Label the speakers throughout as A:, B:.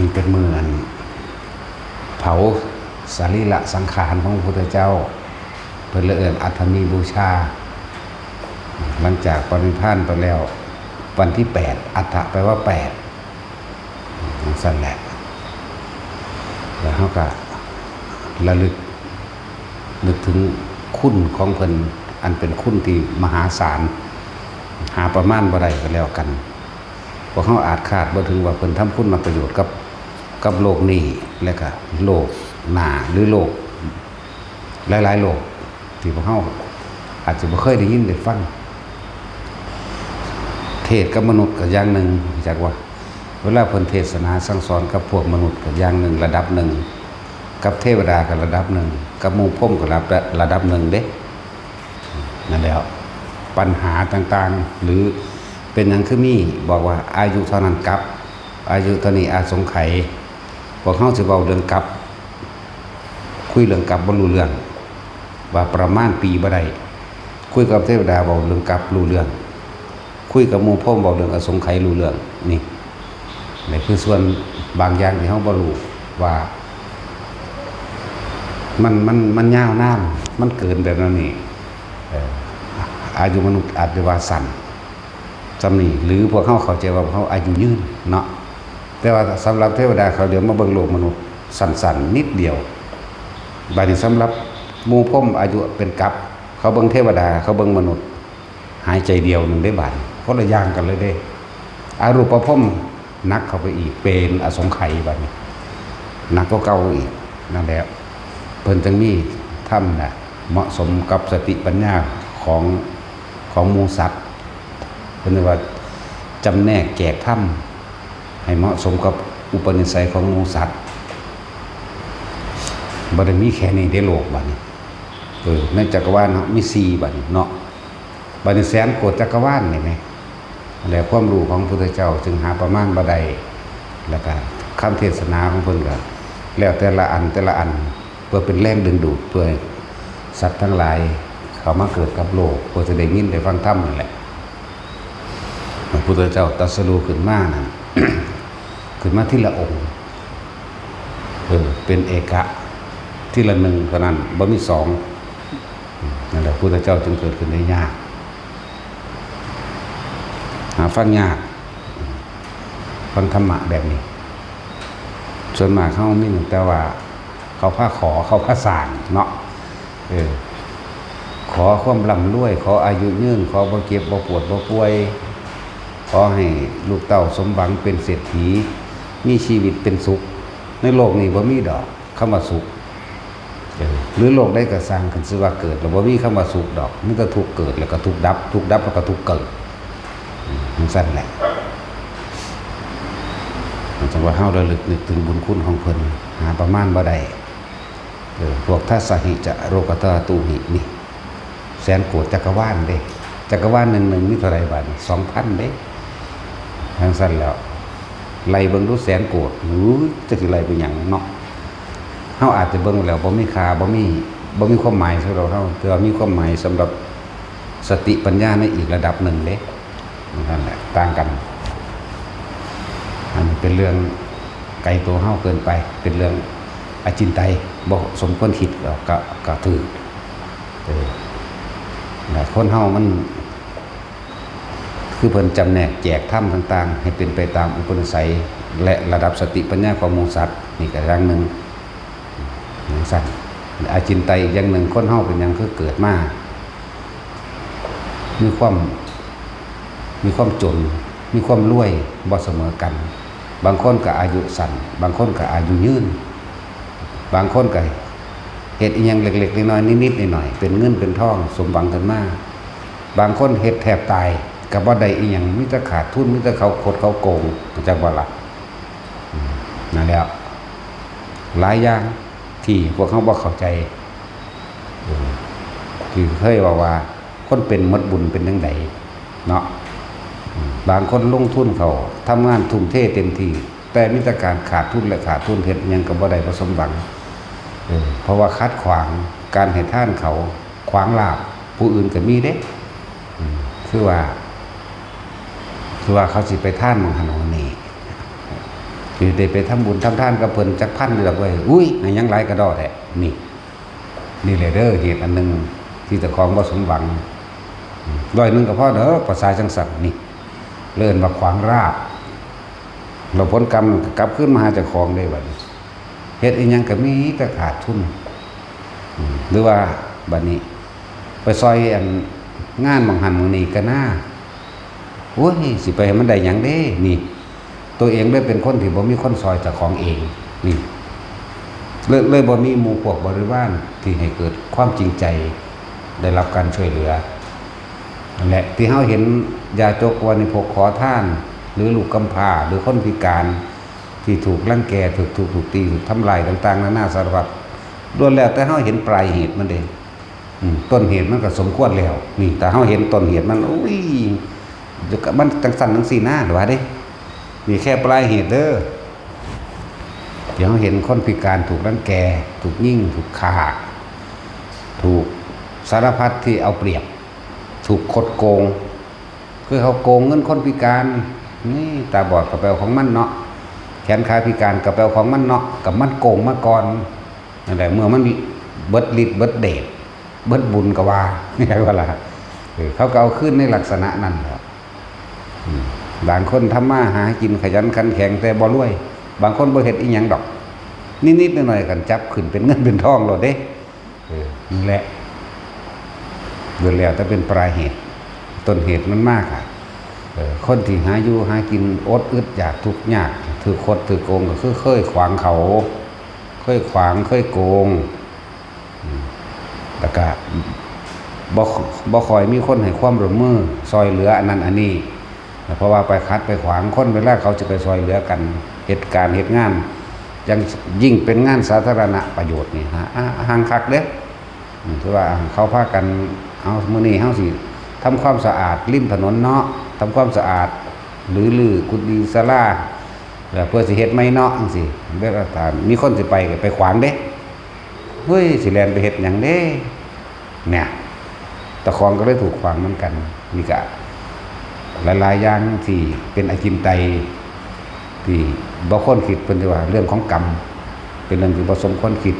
A: นี่เป็นมืออันเผาสรีระสังขารของพระพุทธเจ้าเพื่อเอิญอัฐมีบูชาหลังจากปรินิพพานไปแล้ววันที่8อัฐแปลว่า8สั่นแหละแล้วเขาก็ระลึกนึกถึงคุณของเพิ่นอันเป็นคุณที่มหาศาลหาประมาณบ่ได้ก็แล้วกันเพราะเขาอาจคาดบ่ถึงว่าเพิ่นทำคุณมาประโยชน์กับโลกนี้และก็โลกหน้าหรือโลกหลายๆโลกที่พวกเขาอาจจะบ่เคยได้ยินได้ฟังเทศกับมนุษย์ก็อย่างหนึ่งจักว่าเวลาเพิ่นเทศนาสั่งสอนกับพวกมนุษย์ก็อย่างหนึ่งระดับหนึ่งกับเทวดาก็ระดับหนึ่งกับหมู่พรหมก็ระดับหนึ่งเด้นั่นแล้วปัญหาต่างๆหรือเป็นหยังคือมีบอกว่าอายุเท่านั้นกับอายุเท่านี้อาสงไขยพวกเฮาสิเว้าเรื่องกับคุยเรื่องกับบ่รู้เรื่องว่าประมาณปีบ่ได้คุยกับเทวดาเว้าเรื่องกับรู้เรื่องคุยกับหมู่พรหมเว้าเรื่องอสงไขยรู้เรื่องนี่คือส่วนบางอย่างที่เฮาบ่รู้ว่ามันยาวนานมันเกินแบบนั้นนี่อายุมนุษย์อาจจะว่าสั้นจำนี่หรือพวกเขาเข้าใจว่าเขาอายุยืนเนาะแต่ว่าสำหรับเทวดาเขาเดี๋ยวมาเบิ่งโลกมนุษย์สั้นๆนิดเดียวบัดนี้สำหรับหมู่พรหมอายุเป็นกับเขาเบิ่งเทวดาเขาเบิ่งมนุษย์หายใจเดียวนึงได้บาดคนละอย่างกันเลยเด้อารูปพรหมนักเข้าไปอีกเป็นอสงไขยบัดนี้นักก็เก่าอีกนั่นแหละเพิ่นจึงมีธรรมน่ะเหมาะสมกับสติปัญญาของหมู่สัตว์เพิ่นเรียกว่าจำแนกแจกธรรมให้เหมาะสมกับอุปนิสัยของหมู่สัตว์บ่ได้มีแค่นี้ในโลกบัดนี้ในจักรวาลเนาะมี4บัดนี้เนาะบัดนี้แสนโกฏจักรวาลนี่แหมแล้วความรู้ของพระพุทธเจ้าจึงหาประมาณบ่ได้แล้วก็คำเทศนาของเพิ่นก็แล้วแต่ละอันเพื่อเป็นแรงดึงดูดเพื่อสัตว์ทั้งหลายเขามาเกิดกับโลกเพื่อจะได้ยินได้ฟังธรรมนั่นแหละพระพุทธเจ้าตรัสรู้ขึ้นมานั่น ขึ้นมาที่ละองค์เป็นเอกะที่ละหนึ่งเท่านั้นบ่มีสองนั่นแหละพระพุทธเจ้าจึงเกิดขึ้นได้ยากหาฟังยากฟังธรรมะแบบนี้ส่วนมากเขาไม่เหมือนแต่ว่าเขาพาสร้างเนาะขอความร่ำรวยขออายุยืนขอบ่เก็บบ่ปวดบ่ป่วยขอให้ลูกเต้าสมหวังเป็นเศรษฐีมีชีวิตเป็นสุขในโลกนี้บ่มีดอกคำว่าสุขหรือโลกได้ก็สร้างขึ้นชื่อว่าเกิดแล้วบ่มีคำว่าสุขดอกมีแต่ทุกข์เกิดแล้วก็ทุกข์ดับทุกข์ดับแล้วก็ทุกข์เกิดมันสั้นแหละจังว่าเฮาระลึกนึกถึงบุญคุณของเพิ่นหาประมาณบ่ได้พวกทัสสหิจะโรกตะตูหินี่แสนโกฏจักรวาลเด้จักรวาลนึงมีเท่าไหร่บาด 2,000 เด้ทั้งสั้นแล้วไล่เบิ่งดูแสนโกฏจะสิไล่ไปหยังเนาะเฮาอาจจะเบิ่งแล้วบ่มีค่าบ่มีความหมายสำหรับเฮาแต่ว่ามีความหมายสำหรับสติปัญญาในอีกระดับหนึ่งเด้นั่นแหละต่างกันอันนี้เป็นเรื่องไกลตัวเฮาเกินไปเป็นเรื่องอจินไตยบ่สมควรคิดก็ถือแต่คนเฮามันคือเพิ่นจำแนกแจกธรรมต่างๆให้เป็นไปตามอุปนิสัยและระดับสติปัญญาของหมู่สัตว์นี่ก็อย่างหนึ่งสั่นอจินไตยอย่างหนึ่งคนเฮาเป็นหยังคือเกิดมามีความจนมีความรวยบ่เสมอกันบางคนก็อายุสั้นบางคนก็อายุยืนบางคนก็เฮ็ดอีหยังเล็กๆน้อยๆนิดๆหน่อยๆเป็นเงินเป็นทองสมหวังกันมาบางคนเฮ็ดแทบตายก็บ่ได้อีหยังมีแต่ขาดทุนมีแต่เขาเขาโกงจักบ่ล่ะนั่นแหละหลายอย่างที่พวกเขาบ่เข้าใจคือเคยว่าคนเป็นหมดบุญเป็นจังไดเนาะบางคนลงทุนเขาทำงานทุ่มเทเต็มที่แต่มีแต่การขาดทุนและขาดทุนเฮ็ดหยังก็บ่ได้ประสมหวังเพราะว่าคัดขวางการให้ท่านเขาขวางลาภผู้อื่นก็มีเด้คือว่าเขาสิไปท่านมองหันมองนี่คือ ได้ไปทำบุญทำทานกับเพิ่นจักพันดอกเว้ยอุ้ยให้ยังหลายกระดอแท้นี่แหละเด้อเหตุอันนึงที่เจ้าของบ่สมหวัง100ก็พอเด้อภาษาจังสัตว์นี่เลิ่นว่าขวางราบเราผลกรรมกลับขึ้นมาหาเจ้าของได้บัดนี้เฮ็ดอีหยังก็มีแต่ขาดทุนหรือว่าบัดนี้ไปซอยอันงานบางหันบางนี้ก็น่าโอ้ยสิไปให้มันได้หยังเด้นี่ตัวเองได้เป็นคนที่บ่มีคนซอยเจ้าของเองนี่เลยบ่มีหมู่พวกบริวารที่ให้เกิดความจริงใจได้รับการช่วยเหลือนั่นแหละที่เฮาเห็นยาจกวานิพกขอทานหรือลูกกำพร้าหรือคนพิการที่ถูกรังแกถูกตีถูกทำลายต่างๆนานาสารพัดล้วนแล้วแต่เฮาเห็นปลายเหตุมันเด้ต้นเหตุมันก็สมควรแล้วนี่แต่เฮาเห็นต้นเหตุมันอุ้ยมันจังสั่นจังซี่นะหรือว่าเด้มีแค่ปลายเหตุเด้อเดี๋ยวเห็นคนพิการถูกรังแกถูกยิงถูกฆ่าถูกสารพัดที่เอาเปรียบถูกคดโกงคือเขาโกงเงินคนพิการนี่ตาบอดกระเป๋าของมันเนาะแขนขาพิการกระเป๋าของมันเนาะกับมันโกงมาก่อนนั่นแหละเมื่อมันเบิดฤทธิ์เบิดเดชเบิดบุญก็ว่านี่ไงว่าล่ะเขาก็เอาขึ้นในลักษณะนั้นครับบางคนทำมาหากินขยันขันแข็งแต่บ่รวยบางคนบ่เฮ็ดอีหยังดอกนิดๆหน่อยๆกันจับขึ้นเป็นเงินเป็นทองโลดเด้นี่แหละเกิดแล้วแต่เป็นปลายเหตุต้นเหตุมันมากอ่ะคนที่หาอยู่หากินอดอึดอยากทุกข์ยากถือคดถือโกงก็คือเคยขวางเขาเคยขวางเคยโกงแล้วก็บ่คอยมีคนให้ความร่วมมือซอยเหลืออันนั้นอันนี้เพราะว่าไปคัดไปขวางคนเวลาเขาจะไปซอยเหลือกันเหตุการณ์เหตุงานยังยิ่งเป็นงานสาธารณะประโยชน์นี่ฮะห่างคักเด้คือว่าเขาพากันเอามื้อนี้เฮาสิทำความสะอาดริมถนนเนาะทำความสะอาดหรือกุฏิศาลาแล้วเพื่อสิเฮ็ดไม่เนาะจังซี่เวลาถามมีคนสิไปก็ไปขวางเด้เฮ้ยสิแล่นไปเฮ็ดหยังเด้เนี่ยตะคองก็เลยถูกขวางเหมือนกันนี่ก็หลายๆอย่างที่เป็นอจินไตยที่บ่ควรคิดเพิ่นสิว่าเรื่องของกรรมเป็นเรื่องที่บ่สมควรคิด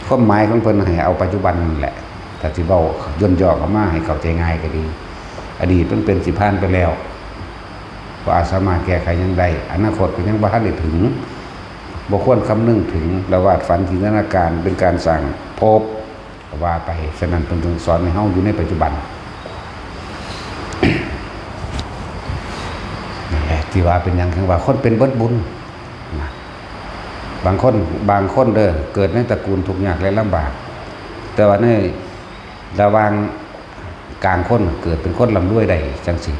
A: ความหมายของเพิ่นให้เอาปัจจุบันนั่นแหละถ้าสิเว้าย่นย่อออกมาให้เข้าใจง่ายก็ดีอดีตมันเป็นสิผ่านไปแล้วก็อาจสามารถแก้ไขยังได้อนาคตก็ยังบ่ทันได้ถึงบ่ควรคำนึงถึงและวาดฝันจินตนาการเป็นการสร้างภพว่าไปฉะนั้นเพิ่นจึงสอนให้เฮาอยู่ในปัจจุบันนั่นแหละที่ว่าเป็นหยังคือว่าคนเป็นเบิดบุญบางคนเด้อเกิดในตระกูลทุกข์ยากและลำบากแต่ว่าในระหว่างกลางคนเกิดเป็นคนร่ำรวยได้จังสิ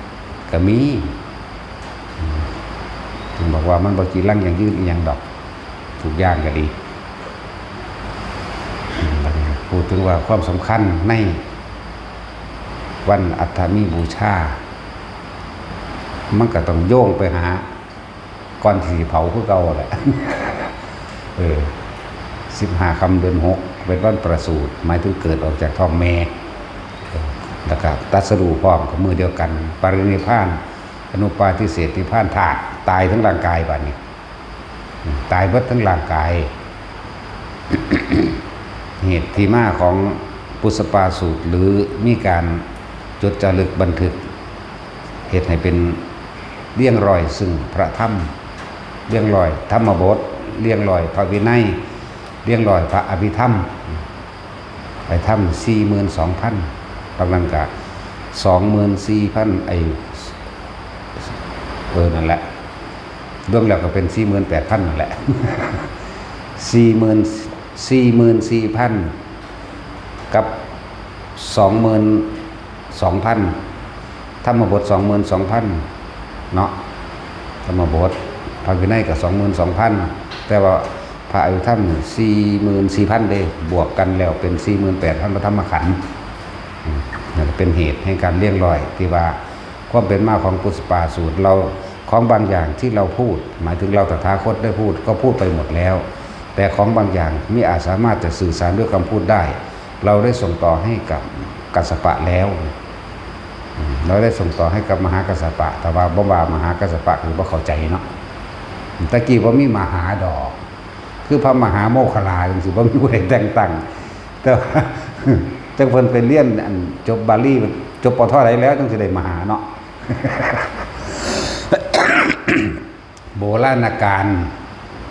A: ก็มีถึงบอกว่ามันบ่จีรังอย่างยืนอีหยังดอกทุกอย่างก็ดีพูดถึงว่าความสำคัญในวันอัฐมีบูชามันก็ต้องโยงไปหาก่อนที่เผาคือเก่าแหละ15 ค่ำเดือน 6เป็นวันประสูติหมายถึงเกิดออกจากท้องแม่แล้วก็ตรัสรู้พร้อมกับมือเดียวกันปรินิพพานอนุปาทิเสสนิพพานธาตุตายทั้งร่างกายบัดนี้ตายเบิดทั้งร่างกาย เหตุที่มาของปุสปาสูตรหรือมีการจดจารึกบันทึกเหตุให้เป็นเลี่ยงรอยซึ่งพระธรรมเลี่ยงรอยธรรมบทเลี่ยงรอยพระวินัยเลี่ยงรอยพระอภิธรรมไปทำ 42,000 บางนั้นก็24,000นั่นแหละรวมแล้วก็เป็น 48,000 นั่นแหละ 44,000 กับ 22,000 ธรรมบท 22,000 เนาะธรรมบทพระวินัยก็ 22,000 แต่ว่าพระอภิธรรม 44,000 เด้บวกกันแล้วเป็น 48,000 พระธรรมขันธ์นั่นเป็นเหตุให้การเลี่ยงรอยที่ว่าความเป็นมาของปุสปาสูตรเราของบางอย่างที่เราพูดหมายถึงเราตถาคตได้พูดก็พูดไปหมดแล้วแต่ของบางอย่างไม่อาจสามารถจะสื่อสารด้วยคำพูดได้เราได้ส่งต่อให้กับกัสสปะแล้วเราได้ส่งต่อให้กับมหากัสสปะแต่ว่าบ่าวมหากัสสปะคือบ่เข้าใจเนาะ ตะกี้ว่ามีมหาดอก คือพระมหาโมคคัลลาจังสิว่ามีผู้ใดแต่งตั้งแต่ว่าจังเพิ่นไปเรียนจบบาลีจบปทอะไรแล้วจังสิได้มหาเนาะ โบราณกาล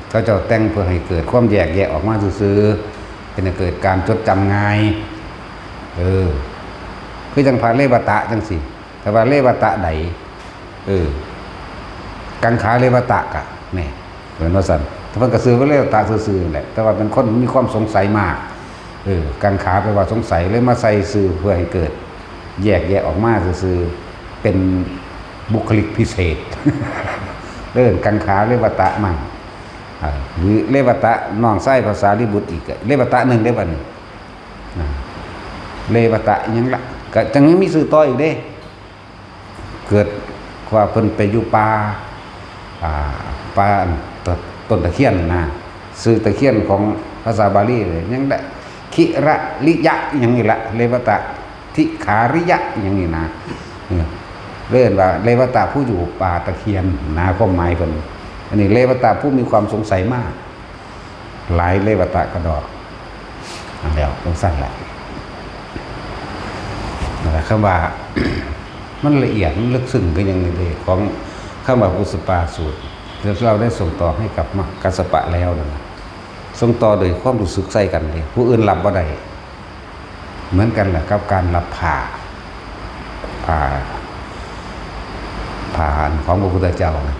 A: เขาจะแต่งเพื่อให้เกิดความแยกแยะออกมาซื่อๆเป็นให้เกิดการจดจำง่ายคือจังพาเลวตะจังสิแต่ว่าเลวตะใดกังขาเลวตะกะนี่เหมือนว่าซั่นถ้าเพิ่นก็ซื้อว่าเลวตะซื่อๆแหละแต่ว่าเป็นคนมีความสงสัยมากกังขาแปลว่าสงสัยเลยมาใส่ซื่อเพื่อให้เกิดแยกแยะออกมาซื่อๆเป็นบุคลิกพิเศษ กังขาเลวตะมั่งหรือเลวตะน้องไส้ภาษาลิบุตรอีกเลวตะหนึ่งได้ป่ะนี่เลวตะยังละก็จังมีสื่อต่ออีกเด้เกิดว่าเพิ่นไปอยู่ป่าต้นตะเคียนนะสื่อตะเคียนของภาษาบาลีเลยยังได้คิระลิยะอย่างนี้ละเลวตะทิขาริยะอย่างนี้นะเรียกว่าเลวตะผู้อยู่ป่าตะเคียนนะความหมายเพิ่นอันนี้เลวตะผู้มีความสงสัยมากหลายเลวตะกระดอกอันเดียวต้องสั้นแหละนะครับคำว่า มันละเอียดมันลึกซึ้งก็ยังเลยของคำว่าอุสปาสูตรเราได้ส่งต่อให้กับกัสสปะแล้วนะส่งต่อโดยความรู้สึกใส่กันเลยผู้อื่นรับบ่ได้เหมือนกันแหละกับการรับผ่าของพระพุทธเจ้านะ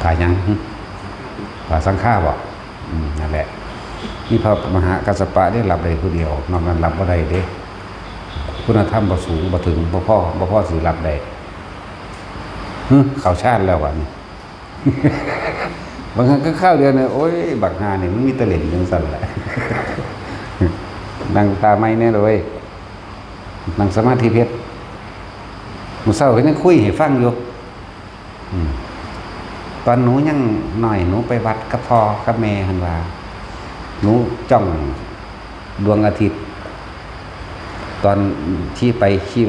A: ผ่ายังผ่าสังฆาบ่นั่นแหละนี่พระมหากัสสปะได้รับได้ผู้เดียวนอกนั้นรับบ่ได้เด้คุณธรรมบ่สูงบ่ถึงบ่พอสิรับได้เข้าชาติแล้วว่ะนี่ บางครั้งก็เข้าเดือนเนี่ยโอ้ยบักฮาเนี่ยมันมีตะเล่นจังซั่นแหละ นั่งตาไม้แน่เลยนั่งสมาธิเพชรมื้อเช้าก็ยังคุยให้ฟังอยู่ตอนหนูยังน้อยหนูไปวัดกับพ่อกับแม่หั่นว่าหนูจ้องดวงอาทิตย์ตอนขี่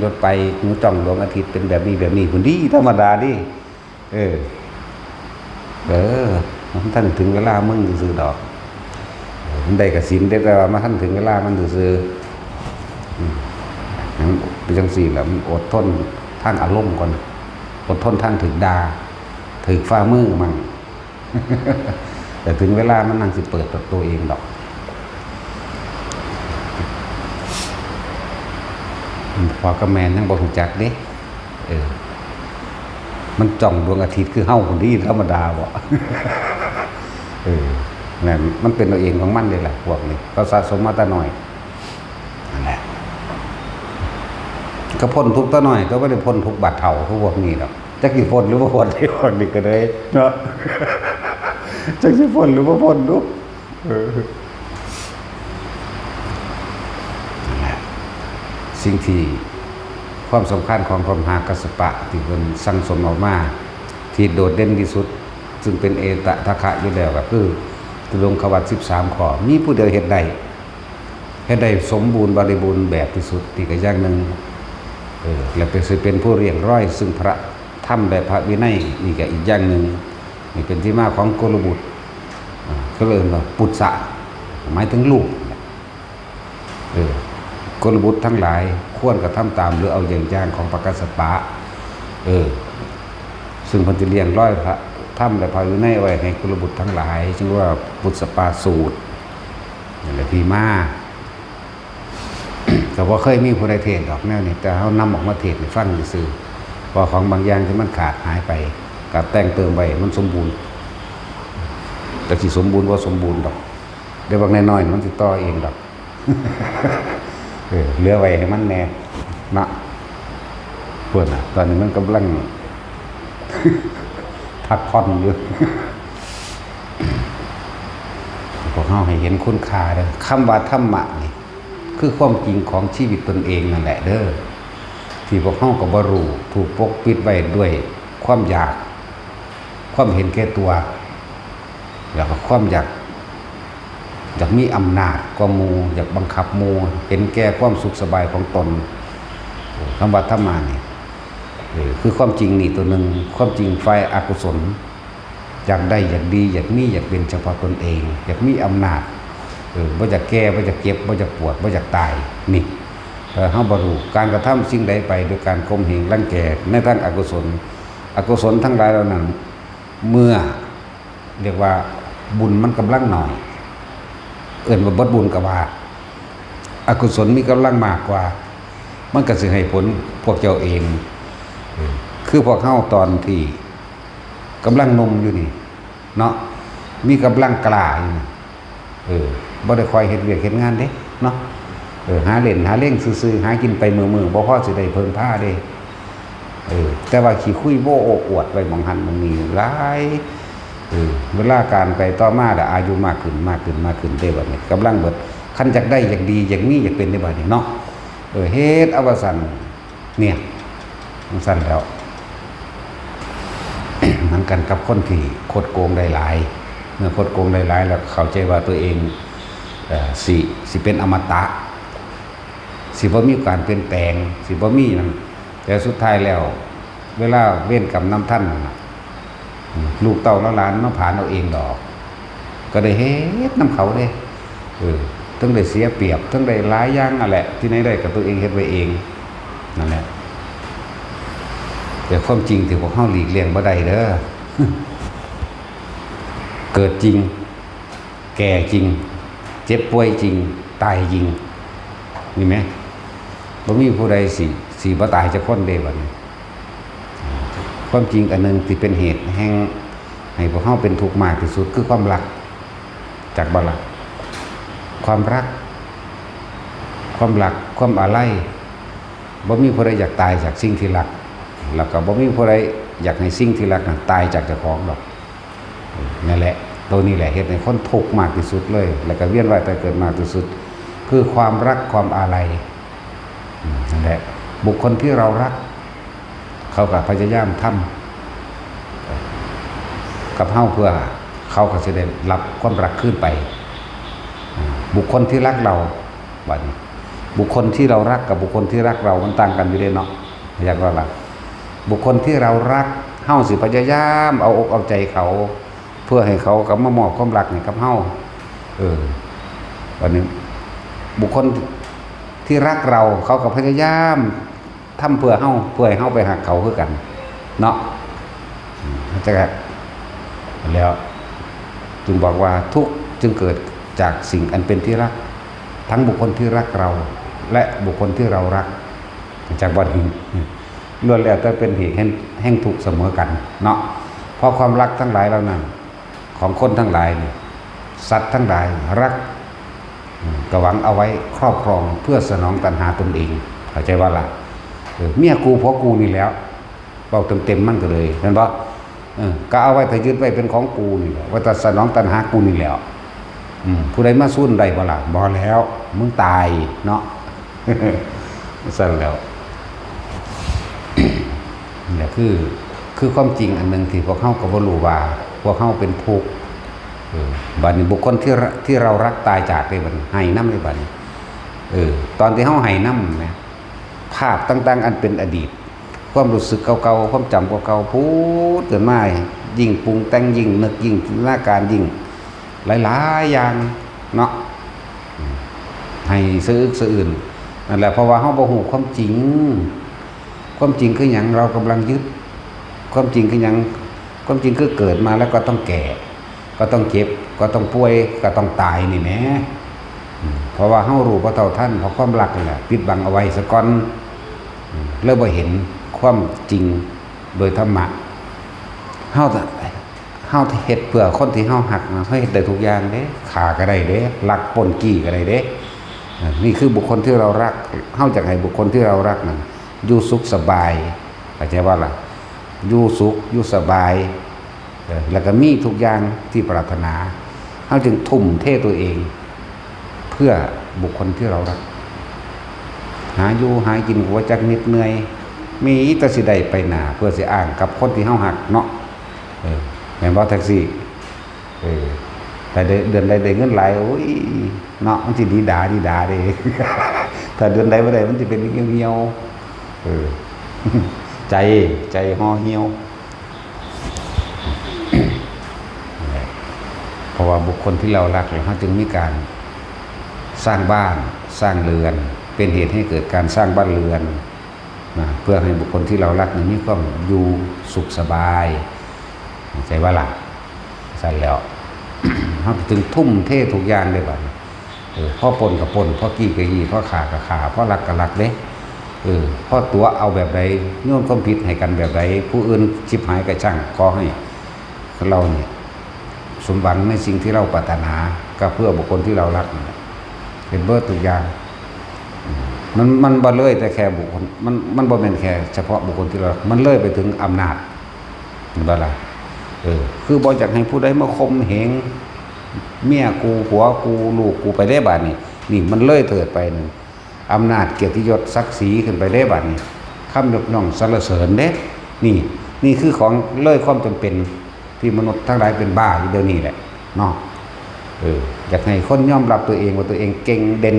A: รถไปหนูจ้องดวงอาทิตย์เป็นแบบนี้พุ่นดีธรรมดาดิมันท่านถึงเวลามึงซื่อดอกมันได้กับศีลได้แต่ว่ามาท่านถึงเวลามันซื่อเป็นจังซี่แหละมันอดทนทางอารมณ์ก่อนอดทนทางถึงดาถึงฝ่ามือมั่ง แต่ถึงเวลามันนั่งสิเปิดตัวเองดอกพอกับแม่ยังบ่รู้จักเด้มันจ้องดวงอาทิตย์คือเฮาคนที่ธรรมดาบ่ นั่นมันเป็นตัวเองของมันเลยแหละพวกนี้ก็สะสมมาแต่น้อยนั่นแหละก็พ้นทุกข์แต่น้อยก็ไม่ได้พ้นทุกข์บาดเฒ่าพวกนี้ดอกจักสิพ้นหรือบ่พ้นที่พวกนี้ก็ได้เนาะ จักสิพ้นหรือบ่พ้นดูนั่นแหละสิ่งที่ความสำคัญของพระมหากัสสปะที่เป็นสั่งสมออกมาที่โดดเด่นที่สุดซึ่งเป็นเอตทัคคะอยู่แล้วก็คือตุลงควัต13ข้อมีผู้เดียวเฮ็ดได้สมบูรณ์บริบูรณ์แบบที่สุดที่ก็อย่างหนึ่งและเป็นผู้เรียงร้อยซึ่งพระธรรมและพระวินัยนี่ก็อีกอย่างหนึ่งนี่เป็นที่มาของโกลบุตรก็เลยว่าปุตสะหมายถึงลูกกลบุตรทั้งหลายควรกระทำตามหรือเอาอย่างของพระกัสสปะซึ่งพันธิเลียงร้อยพระธรรมและพระวินัยไว้ในกลบุตรทั้งหลายจึงว่าปุตสปาสูตรนี่แหละที่มาแต่ว่าเคยมีผู้ใดเทศน์ดอกแนวนี้แต่เขานำออกมาเทศน์ให้ฟังซื่อพอของบางอย่างที่มันขาดหายไปกับแต่งเติมไปมันสมบูรณ์แต่ที่สมบูรณ์ว่าสมบูรณ์ดอกเดี๋ยวบางน้อยๆมันติดต่อเองดอก เหลือไว้ให้มันแน่นะเพื่อนตอนนี้มันกำลัง พักผ่อนอยู่ พวกเขาให้เห็นคุณค่าเด้อคำว่าธรรมะนี่คือความจริงของชีวิตตนเองนั่นแหละเด้อที่พวกเขาก็บ่รู้ถูกปกปิดไว้ด้วยความอยากความเห็นแก่ตัวแล้วก็ความอยากมีอำนาจกว่าหมู่อยากบังคับหมู่เห็นแก่ความสุขสบายของตนคำว่าธรรมะนี่คือความจริงนี่ตัวหนึ่งความจริงฝ่ายอกุศล อยากได้อยากดีอยากมีอยากเป็นเฉพาะตนเองอยากมีอำนาจบ่อยากแก่บ่อยากเจ็บบ่อยากปวดบ่อยากตายนี่เฮาบ่รู้การกระทำสิ่งใดไปโดยการข่มเหงรังแกในทางอกุศลทั้งหลายเหล่านั้นเมื่อเรียกว่าบุญมันกำลังหน่อยเอิ้นว่าบ่บุญก็ว่าอกุศลมีกำลังมากกว่ามันก็สิให้ผลพวกเจ้าเองคือพวกเฮาตอนที่กำลังนมอยู่นี่เนาะมีกำลังกล้าอยู่บ่ได้คอยเฮ็ดเวียกเฮ็ดงานเด้เนาะหาเล่นหาเล่งซื่อๆหากินไปมื้อๆบ่พอสิได้เพิ่งพาเด้แต่ว่าขี้คุยโว้โอ้อวดไว้หม่องหันหม่องนี้หลายเวลาการไปต่อมาได้อายุมากขึ้นได้บัดนี้กำลังเบิดคันจักได้อยากดีอยากมีอยากเป็นได้บัดนี้เนาะเฮ็ดเอาว่าซั่นเนี่ยมันซั่นแล้ว เหมือนกันกับคนที่คดโกงได้หลายเมื่อคดโกงได้หลายแล้วเข้าใจว่าตัวเองสิเป็นอมตะสิบ่มีการเปลี่ยนแปลงสิบ่มีนั่นแต่สุดท้ายแล้วเวลาเว้นกรรมนำท่านลูกเต้าหลานมาผ่านเอาเองดอกก็ได้เฮ็ดนำเขาเด้ต้องได้เสียเปรียบต้องได้หลายอย่างนั่นแหละที่ไหนได้กับตัวเองเฮ็ดไว้เองนั่นแหละแต่ความจริงที่พวกเฮาหลีกเลี่ยงบ่ได้เด้อ เกิดจริงแก่จริงเจ็บป่วยจริงตายจริงมีไหมบ่มีผู้ใดสิบ่ตายจักคนเด้บัดนี้ความจริงอันนึงที่เป็นเหตุแห่งให้พวกเฮาเป็นทุกข์มากที่สุดคือความรักจากบ่ล่ะความรักความอาลัยบ่มีผู้ใดอยากตายจากสิ่งที่รักแล้วก็บ่มีผู้ใดอยากให้สิ่งที่รักนั้นตายจากเจ้าของดอกนั่นแหละตัวนี้แหละเหตุให้คนทุกข์มากที่สุดเลยแล้วก็เวียนว่ายตายเกิดมากที่สุดคือความรักความอาลัยนั่นแหละบุคคลที่เรารักเขาก็พยายามทำกับเฮาเพื่อเขาก็จะได้รับความรักขึ้นไปบุคคลที่รักเราบัดนี้บุคคลที่เรารักกับบุคคลที่รักเรามันต่างกันอยู่เด้เนาะอยากว่าล่ะบุคคลที่เรารักเฮาสิพยายามเอาอกเอาใจเขาเพื่อให้เขากับมามอบความรักให้กับเฮาวันนี้บุคคลที่รักเราเขาก็พยายามทำเพื่อเฮาเพื่อให้เฮาไปหักเขาคือกันเนาะจะแล้วจึงบอกว่าทุกข์จึงเกิดจากสิ่งอันเป็นที่รักทั้งบุคคลที่รักเราและบุคคลที่เรารักจากบ่หินล้วนแล้วแต่เป็นเหตุแห่งทุกข์เสมอกันเนาะเพราะความรักทั้งหลายเหล่านั้นของคนทั้งหลายสัตว์ทั้งหลายรักกหวังเอาไว้ครอบครองเพื่อสนองตัณหาตนเองเข้าใจว่าล่ะเมียกูเพราะกูนี่แล้วเบาเต็มมันก็เลยเห็นปะก็เอาไว้แต่ยึดไว้เป็นของกูนี่แหละว่าแต่สนองตัณหากูนี่แล้วผู้ใดมาสู้ใดบ่ล่ะบ่แล้วมึงตายเนาะ สั่นแล้วนี่คือความจริงอันหนึ่งที่พวกเขาก็บ่รู้ว่าพวกเขาเป็นทุกข์บัดนี้บุคคลที่เรารักตายจากได้บัดให้น้ำได้บัดตอนที่เขาให้น้ำนะภาพต่างๆอันเป็นอดีตความรู้สึกเก่าๆความจำเก่าๆพูดเกิดมายิ่งปรุงแต่งยิ่งนึกยิ่งจินตนาการยิ่งหลายๆอย่างเนาะให้สะอึกสะอื่นนั่นแหละเพราะว่าเขาบ่ฮู้ความจริงคือหยังเรากำลังยึดความจริงคือหยังความจริงคือเกิดมาแล้วก็ต้องแก่ก็ต้องเจ็บก็ต้องป่วยก็ต้องตายนี่แหละเพราะว่าเฮารู้บ่เท่าทันเพราะความรักนี่แหละปิดบังเอาไว้ซะก่อนแล้วบ่เห็นความจริงโดยธรรมะเฮาเฮ็ดเพื่อคนที่เฮาฮักนะเฮาเฮ็ดได้ทุกอย่างเด้ฆ่าก็ได้เด้ลักปล้นจี้ก็ได้เด้นี่คือบุคคลที่เรารักเฮาอยากให้บุคคลที่เรารักนั้นอยู่สุขสบายเข้าใจว่าล่ะอยู่สุขอยู่สบายแล้วก็มีทุกอย่างที่ปรารถนาเฮาจึงทุ่มเทตัวเองเพื่อบุคคลที่เรารักหาอยู่หากินหัวจักนิดเหนื่อยมีแต่สิได้ไปหน้าเพื่อสิอ้างกับคนที่เฮาฮักเนาะแม่นบ่แท็กซี่แต่เดือนใดได้เงินหลายโอ้ยเนาะมันสิดีดาเด้ ถ้าเดือนใดบ่ได้มันสิเป็นเหี่ยวใจห่อเหี่ยว เพราะว่าบุคคลที่เรารักเขาจึงมีการสร้างบ้านสร้างเรือน เป็นเหตุให้เกิดการสร้างบ้านเรือนนะเพื่อให้บุคคลที่เรารักนี้มีความอยู่สุขสบายใจว่าหลักสั่นแล้วเขาถึงทุ่มเททุกอย่างเลยบัดพ่อปนกับปนพ่อกี้กับกี้พ่อขากับขาพ่อรักกับรักเด้พ่อตัวเอาแบบใดโยนความผิดให้กันแบบใดผู้อื่นชิบหายกับช่างขอให้เราเนี่ยสมหวังในสิ่งที่เราปรารถนาก็เพื่อบุคคลที่เรารักเป็นเบิดทุกอย่างมันบ่เลยแต่แค่บุคคลมันบ่แม่นแค่เฉพาะบุคคลที่เรามันเลยไปถึงอำนาจบ่ล่ะคือบ่อยากให้ผู้ใดมาข่มเหงเมียกูผัวกูลูกกูไปได้บัดนี้นี่มันเลยเถิดไปนึงอำนาจเกียรติยศศักดิ์ศรีขึ้นไปได้บัดนี้คำยกย่องสรรเสริญเด้นี่คือของเลยความจำเป็นที่มนุษย์ทั้งหลายเป็นบ้าอยู่เดี๋ยวนี้แหละเนาะอยากให้คนยอมรับตัวเองว่าตัวเองเก่งเด่น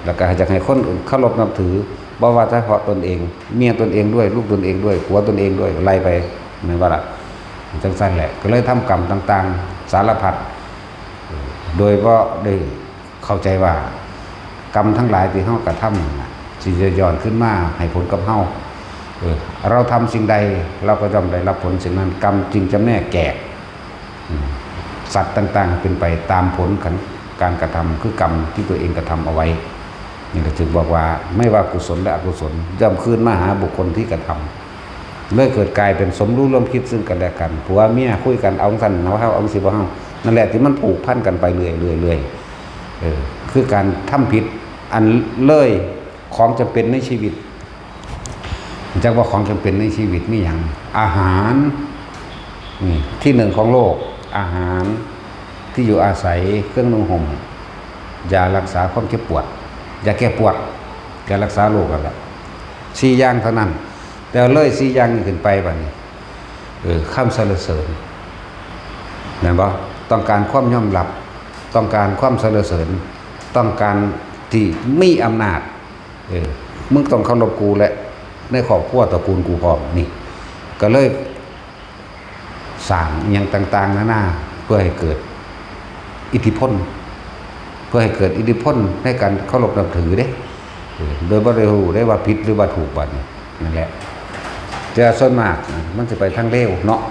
A: แล้วก็อยากให้คนอื่นเคารพนับถือบ่ว่าเฉพาะตนเองเมียตนเองด้วยลูกตนเองด้วยผัวตนเองด้วยไล่ไปเหมือนว่าล่ะจังซั่นแหละก็เลยทำกรรมต่างๆสารพัดโดยก็ได้เข้าใจว่ากรรมทั้งหลายที่เฮากระทำสิจะย้อนขึ้นมาให้ผลกับเฮาเราทำสิ่งใดเราก็ย่อมได้รับผลสิ่งนั้นกรรมจึงจำแนกแก่สัตว์ต่างๆเป็นไปตามผลของการกระทำคือกรรมที่ตัวเองกระทำเอาไว้นี่ก็จึงบอกว่าไม่ว่ากุศลและอกุศลย่อมคืนมาหาบุคคลที่กระทำเลยเกิดกลายเป็นสมรู้ร่วมคิดซึ่งกันและกันผัวเมียคุยกันเอาสั่นเอาสิบ่เฮานั่นแหละที่มันผูกพันกันไปเรื่อยๆคือการทำผิดอันเลยของจะเป็นในชีวิตจากว่าของจำเป็นในชีวิตมีอย่างอาหารที่หนึ่งของโลกอาหารที่อยู่อาศัยเครื่องนุ่งห่มยารักษาความเจ็บปวดยาแก้ปวดยารักษาโรคอะไร4 อย่างเท่านั้นแต่เลย4 อย่างนี้ขึ้นไปบัดนี้คำสรรเสริญเห็นบ่ต้องการความยอมรับต้องการความสรรเสริญต้องการที่มีอำนาจมึงต้องเคารพกูและในครอบครัวตระกูลกูพร้อมนี่ก็เลยสร้างอย่างต่างๆนาเพื่อให้เกิดอิทธิพลเพื่อให้เกิดอิทธิพลในการเคารพนับถือเด้โดยบ่ได้รู้ได้ว่าผิดหรือว่าถูกบัดนี้นั่นแหละแต่ส่วนมากมันจะไปทางเลวเนาะ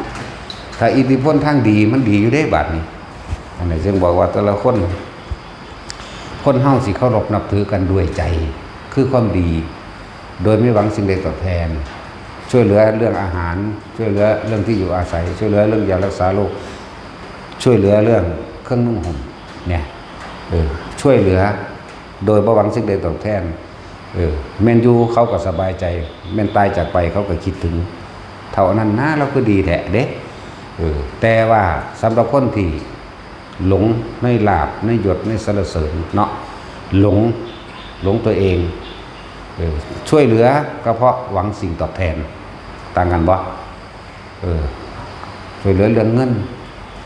A: ถ้าอิทธิพลทางดีมันดีอยู่ได้บัดนี้อันนี้จึงบอกว่าแต่ละคนเฮาสิเคารพนับถือกันด้วยใจคือความดีโดยไม่หวังสิ่งใดตอบแทนช่วยเหลือเรื่องอาหารช่วยเหลือเรื่องที่อยู่อาศัยช่วยเหลือเรื่องยารักษาโรคช่วยเหลือเรื่องเครื่องนุ่งห่มเนี่ยช่วยเหลือโดยบ่หวังสิ่งใดตอบแทนแม่นอยู่เขาก็สบายใจแม่นตายจากไปเขาก็คิดถึงเท่านั้นนะเราก็ดีแท้เด้แต่ว่าสำหรับคนที่หลงในลาภในยศในสรรเสริญเนาะหลงตัวเองช่วยเหลือก็เพราะหวังสิ่งตอบแทนต่างกันบ่ช่วยเหลือเรื่องเงิน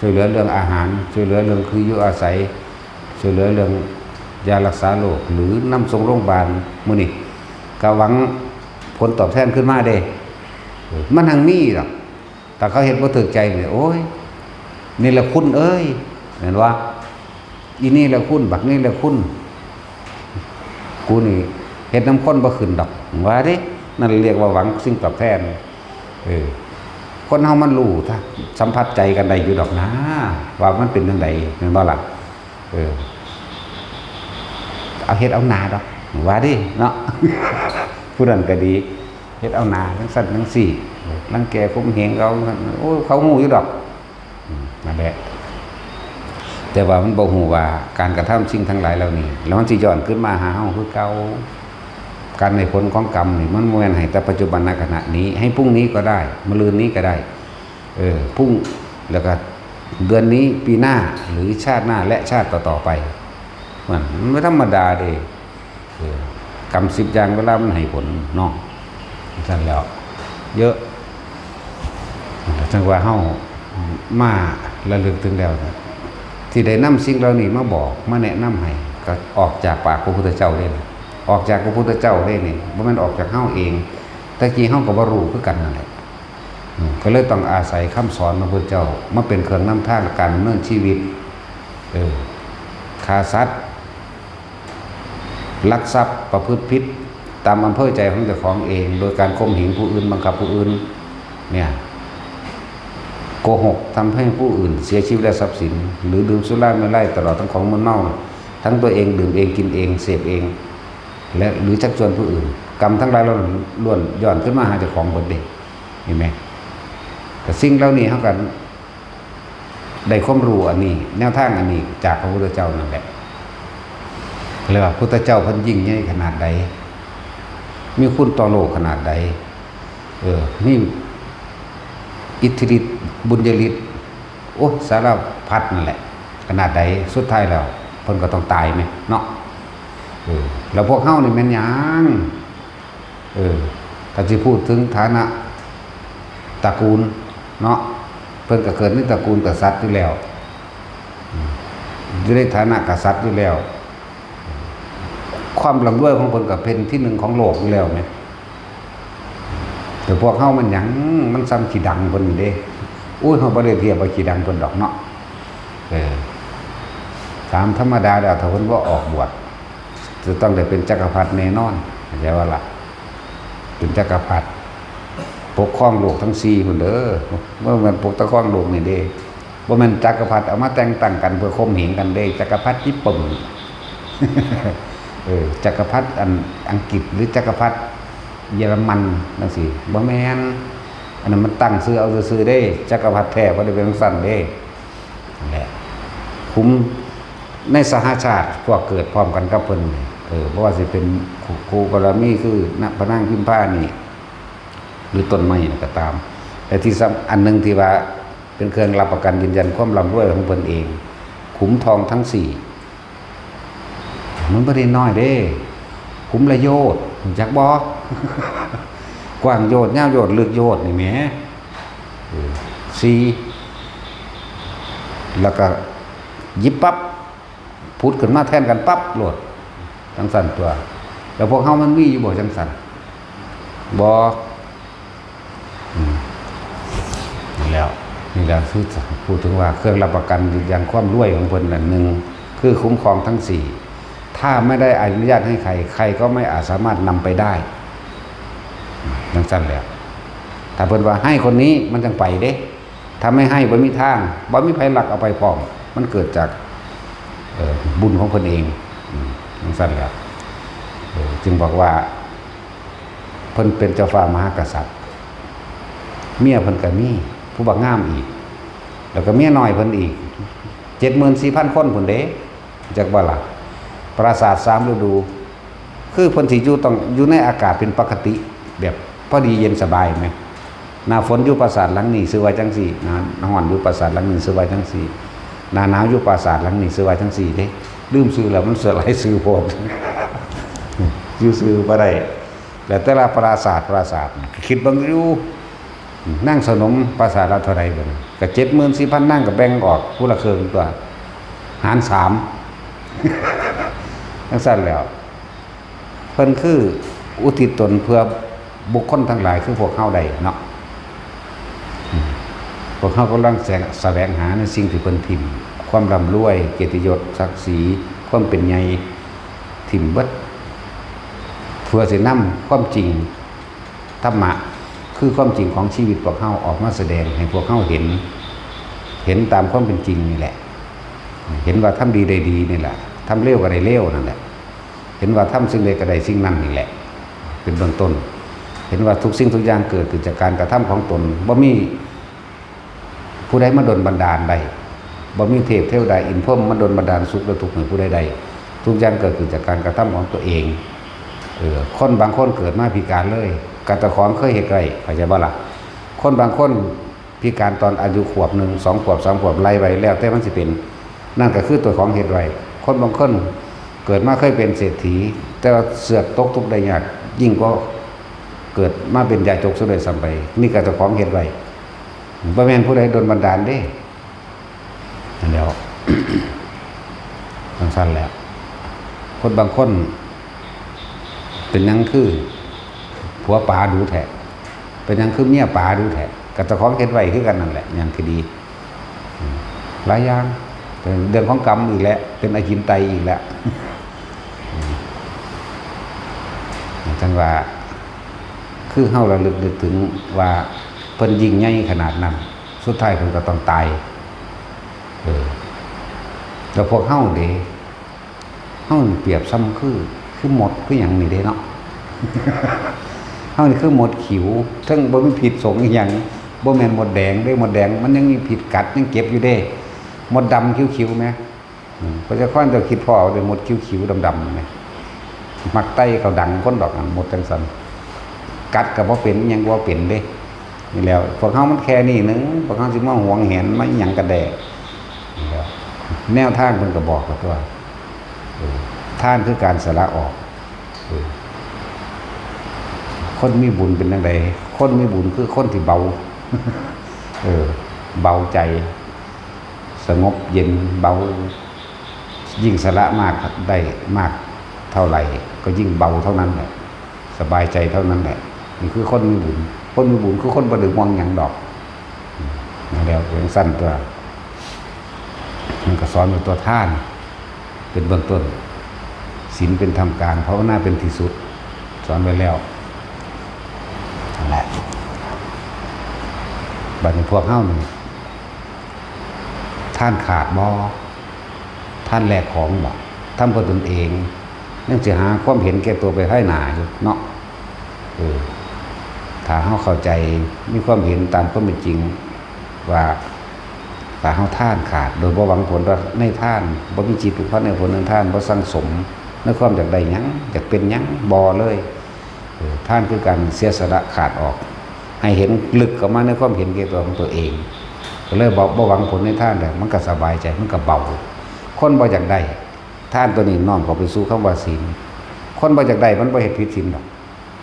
A: ช่วยเหลือเรื่องอาหารช่วยเหลือเรื่องคืออยู่อาศัยช่วยเหลือเรื่องยารักษาโรคหรือนำส่งโรงพยาบาลมื้อนี้ก็หวังผลตอบแทนขึ้นมาเด้มันทางมีหรอกแต่เขาเห็นบ่ถูกใจเนี่ยโอ้ยนี่แหละคุณเอ้ยเห็นว่าอีนี่แหละคุณบักนี่แหละคุณกูนี่เฮ็ดน้ำข้นบ่ขึ้นดอกว่าเด้นั่นเรียกว่าหวังสิ่งตอบแทนคนเฮามันรู้ถ้าสัมผัสใจกันได้อยู่ดอกนะว่ามันเป็นจังไดแม่นบ่ล่ะเอาเฮ็ดเอาหนาดอกว่าดิเนาะผู้นั้นก็ดีเฮ็ดเอาหนาทั้งสั่นทั้งสี่รังแกข่มเหงโอ้เขาฮู้อยู่ดอกนั่นแหละแต่ว่ามันบ่ฮู้ว่าการกระทำสิ่งทั้งหลายเหล่านี้แล้วมันสิย้อนขึ้นมาหาเฮาคือเก่าการให้ผลของกรรมนี่มันบ่แม่นให้แต่ปัจจุบันณขณะนี้ให้พรุ่งนี้ก็ได้มะรืนนี้ก็ได้พรุ่งแล้วก็เดือนนี้ปีหน้าหรือชาติหน้าและชาติต่อๆไปมันไม่ธรรมดาเด้กรรม10 อย่างเวลามันให้ผลเนาะซั่นแล้วเยอะจังว่าเฮามาระลึกถึงแล้วที่ได้นำสิ่งเหล่านี้มาบอกมาแนะนำให้ก็ออกจากปากพระพุทธเจ้าเด้ออกจากพระพุทธเจ้าเด้นี่บ่แม่นออกจากเฮาเองแต่กี้เฮาก็บ่รู้คือกันนั่นแหละ ก็เลยต้องอาศัยคำสอนของพระเจ้ามาเป็นเครื่องนำทางการดำเนินชีวิตฆ่าสัตว์ลักทรัพย์ประพฤติผิดตามอำเภอใจของเจ้าของเองโดยการข่มเหงผู้อื่นบังคับผู้อื่นเนี่ยโกหกทำให้ผู้อื่นเสียชีวิตและทรัพย์สินหรือดื่มสุราเมลัยตลอดทั้งของมึนเมาทั้งตัวเองดื่มเองกินเองเสพเองและหรือชักชวนผู้อื่นกรรมทั้งหลายเราล้วนย้อนขึ้นมาหาเจ้าของบนเด็กเห็นไหมแต่สิ่งเหล่านี้เขากันได้ความรู้อันนี้แนวทางอันนี้จากพระพุทธเจ้านั่นแหละเรียกว่าพุทธเจ้าเพิ่นยิ่งใหญ่ขนาดใดมีคุณต่อโลกขนาดใดนี่อิทธิฤทธิ์บุญญาฤทธิ์โอ้สารพัดนั่นแหละขนาดใดสุดท้ายแล้วเพิ่นก็ต้องตายไหมเนาะแล้วพวกเฮานี่แม่นหยังถ้าสิพูดถึงฐานะตระกูลเนาะเพิ่นก็เกิดในตระกูลกษัตริย์อยู่แล้วอยู่ในฐานะกษัตริย์อยู่แล้วความร่ำรวยของเพิ่นก็เป็นที่หนึ่งของโลกอยู่แล้วไหมแต่พวกเฮามันหยังมันซ้ำขี้ดังเพิ่นนี่เด้อุ้ยเฮาบ่ได้เทียบว่าขี้ดังเพิ่นดอกเนาะตามธรรมดาแล้วถ้าเพิ่นบ่ออกบวชจะต้องได้เป็นจักรพรรดิแน่นอนเข้าใจว่าล่ะเป็นจักรพรรดิปกครองโลกทั้ง4พุ่นเด้อบ่แม่นปกครองโลกนี่เด้บ่แม่นจักรพรรดิเอามาแต่งตั้งกันเพื่อข่มเหงกันเด้จักรพรรดิญี่ปุ่นจักรพรรดิอังกฤษหรือจักรพรรดิเยอรมันจังซี่บ่แม่นอันนั้นมันตั้งชื่อเอาซื่อๆเด้จักรพรรดิแท้บ่ได้เป็นสั่นเด้นั่นแหละคุมในสหชาติพวกเกิดพร้อมกันกับเพิ่นเพราะว่าสิเป็นครูบารมีคือณพระนางพิมพานี่หรือต้นไม้ก็ตามแต่ที่อันนึงที่ว่าเป็นเครื่องรับประกันยืนยันความร่ำรวยของเพิ่นเองขุมทองทั้ง4มันบ่ได้น้อยเด้ขุมละโยชน์จักบ่กว้างโยชน์ยาวโยชน์ลึกโยชน์นี่แหม4แล้วก็ยิบปั๊บพูดขึ้นมาแทนกันปั๊บโลดจังสั่นตัวแล้วพวกเฮามันมีอยู่บ่จังสั่นบ่นี่แล้วคือพูดถึงว่าเครื่องรับประกันยืนยันความรวยของเพิ่นนั่น1คือคุ้มครองทั้ง4ถ้าไม่ได้อนุญาตให้ใครก็ไม่อาจสามารถนำไปได้จังสั่นแล้วถ้าเพิ่นว่าให้คนนี้มันจังไปเด้ถ้าไม่ให้บ่มีทางบ่มีไผลักเอาไปพร้อมมันเกิดจากบุญของเพิ่นเองจังซั่นแหละจึงบอกว่าเพิ่นเป็นเจ้าฟ้ามหากษัตริย์เมียเพิ่นก็มีผู้บักงามอีกแล้วก็เมียน้อยเพิ่นอีก 74,000 คนพุ่นเด้จักบ่ล่ะปราสาท3ฤดูคือเพิ่นสิอยู่ต้องอยู่ในอากาศเป็นปกติแบบพอดีเย็นสบายมั้ยหน้าฝนอยู่ปราสาทหลังนี้ชื่อว่าจังซี่หน้าร้อนอยู่ปราสาทหลังนี้ชื่อว่าจังซี่หน้าหนาวอยู่ปราสาทหลังนี้ชื่อว่าจังซี่เด้ลืมชื่อแล้วมันเสือหลายชื่อพร้อมอยู่ชื่อบ่ได้แล้วแต่ละปราสาทคิดเบิ่งอยู่นั่งสนมปราสาทละเท่าใดเบิ่งก็ 74,000 นั่งก็แบ่งออกผู้ละครึ่งตัวหาร3จังซั่นแล้วเพิ่นคืออุทิศตนเพื่อบุคคลทั้งหลายคือพวกเฮาได้เนาะพวกเฮากำลังแสวงหาในสิ่งที่เพิ่นทิ่มความร่ำรวยเกียรติยศศักดิ์ศรีความเป็นใหญ่ทิ่มเบิดเพื่อสินำความจริงธรรมะคือความจริงของชีวิตพวกเฮาออกมาแสดงให้พวกเฮาเห็นตามความเป็นจริงนี่แหละเห็นว่าทำดีได้ดีนี่แหละทำเลวก็ได้เลวนั่นแหละเห็นว่าทำสิ่งใดก็ได้สิ่งนั้นนี่แหละเป็นเบื้องต้นเห็นว่าทุกสิ่งทุกอย่างเกิดจากการกระทำของตนบ่มีผู้ใดมาดลบันดาลใดบ่มีเทพเทวดาอินทร์พรหมมาดลบันดาลสุขและทุกข์ให้ผู้ใดทุกอย่างเกิดขึ้นจากการกระทำของตัวเองคนบางคนเกิดมาพิการเลยกตะของเคยเฮ็ดไว้เข้าใจบ่ล่ะคนบางคนพิการตอนอายุขวบ1 2ขวบ3ขวบไล่ไว้แล้วแต่มันสิเป็นนั่นก็คือตัวของเฮ็ดไว้คนบางคนเกิดมาเคยเป็นเศรษฐีแต่ว่าเสือกตกทุกข์ได้ยากยิ่งก็เกิดมาเป็นยาจกซะด้วยซ้ำไปนี่ก็เจ้าของเฮ็ดไว้บ่แม่นผู้ใดโดนบันดาลเด้นั่นแล้ว สั้นๆแล้วคนบางคนเป็นหยังคือผัวป๋าดูแท้เป็นหยังคือเมียป๋าดูแท้ก็ กับเจ้าของเฮ็ดไว้คือกันนั่นแหละอย่างคือดีหลายอย่างเป็นเรื่องของกรรมอีกแล้วเป็นอจินไตยอีกแล้วจังว่าคือเฮาระลึกนึกถึงว่าเพิ่นยิ่งใหญ่ขนาดนั้นสุดท้ายเพิ่นก็ต้องตายแล้วพวกเฮาเด้เฮาเปรียบซ้ำคือหมดคือหยังนี่เด้เนาะ เฮานี่คือหมดขิวทั้งบ่มีผิดสงอีหยังบ่แม่นหมดแดงเด้หมดแดงมันยังมีผิดกัดยังเก็บอยู่เด้หมดดำคิ้วๆแมั้ยก็จะค่อนจะคิดพ่อเอาได้หมดคิ้วๆดำๆแมั้ยมักไต้เขาดังคนดอกหมดจังซั่นกัดก็บ่เป็นหยังบ่เป็นเด้นี่แล้วพวกเฮามันแค่นี้นึงพวกเฮาสิมาหวงแหนมาหยังกระแดกนี่แล้วแนวทางเพิ่นก็บอกว่าท่านคือการสละออกคนมีบุญเป็นจังไดคนมีบุญคือคนที่เบาเบาใจสงบเย็นเบายิ่งสละมากได้มากเท่าไหร่ก็ยิ่งเบาเท่านั้นแหละสบายใจเท่านั้นแหละนี่คือคนมีบุญคนมีบุญคือคนบ่ได้หวงหยังดอกแล้วอย่างสั้นตัวมันก็สอนเป็นตัวท่านเป็นเบื้องต้นศีลเป็นธรรมกลางภาวนาเป็นที่สุดสอนไว้แล้วนั่นแหละบัดนี้พวกเฮานี่ท่านขาดบ่ท่านแลกของบ่ทำเพื่อตนเองนั่นสิหาความเห็นแก่ตัวไปให้หนาอยู่เนาะถ้าเฮาเข้าใจมีความเห็นตามความเป็นจริงว่าถ้าเฮาท่านขาดโดยบ่หวังผลว่าในท่านบ่มีจิตผูกพันในผลในท่านบ่สั่งสมในความอยากได้หยังอยากเป็นหยังบ่เลยท่านคือการเสียสละขาดออกให้เห็นลึกเข้ามาในความเห็นแก่ตัวของตัวเองก็เลยบ่หวังผลในท่านแล้วมันก็สบายใจมันก็เบาคนบ่อยากได้ท่านตัวนี้น้อมเข้าไปสู่คำว่าศีลคนบ่อยากได้มันบ่เฮ็ดผิดศีลดอก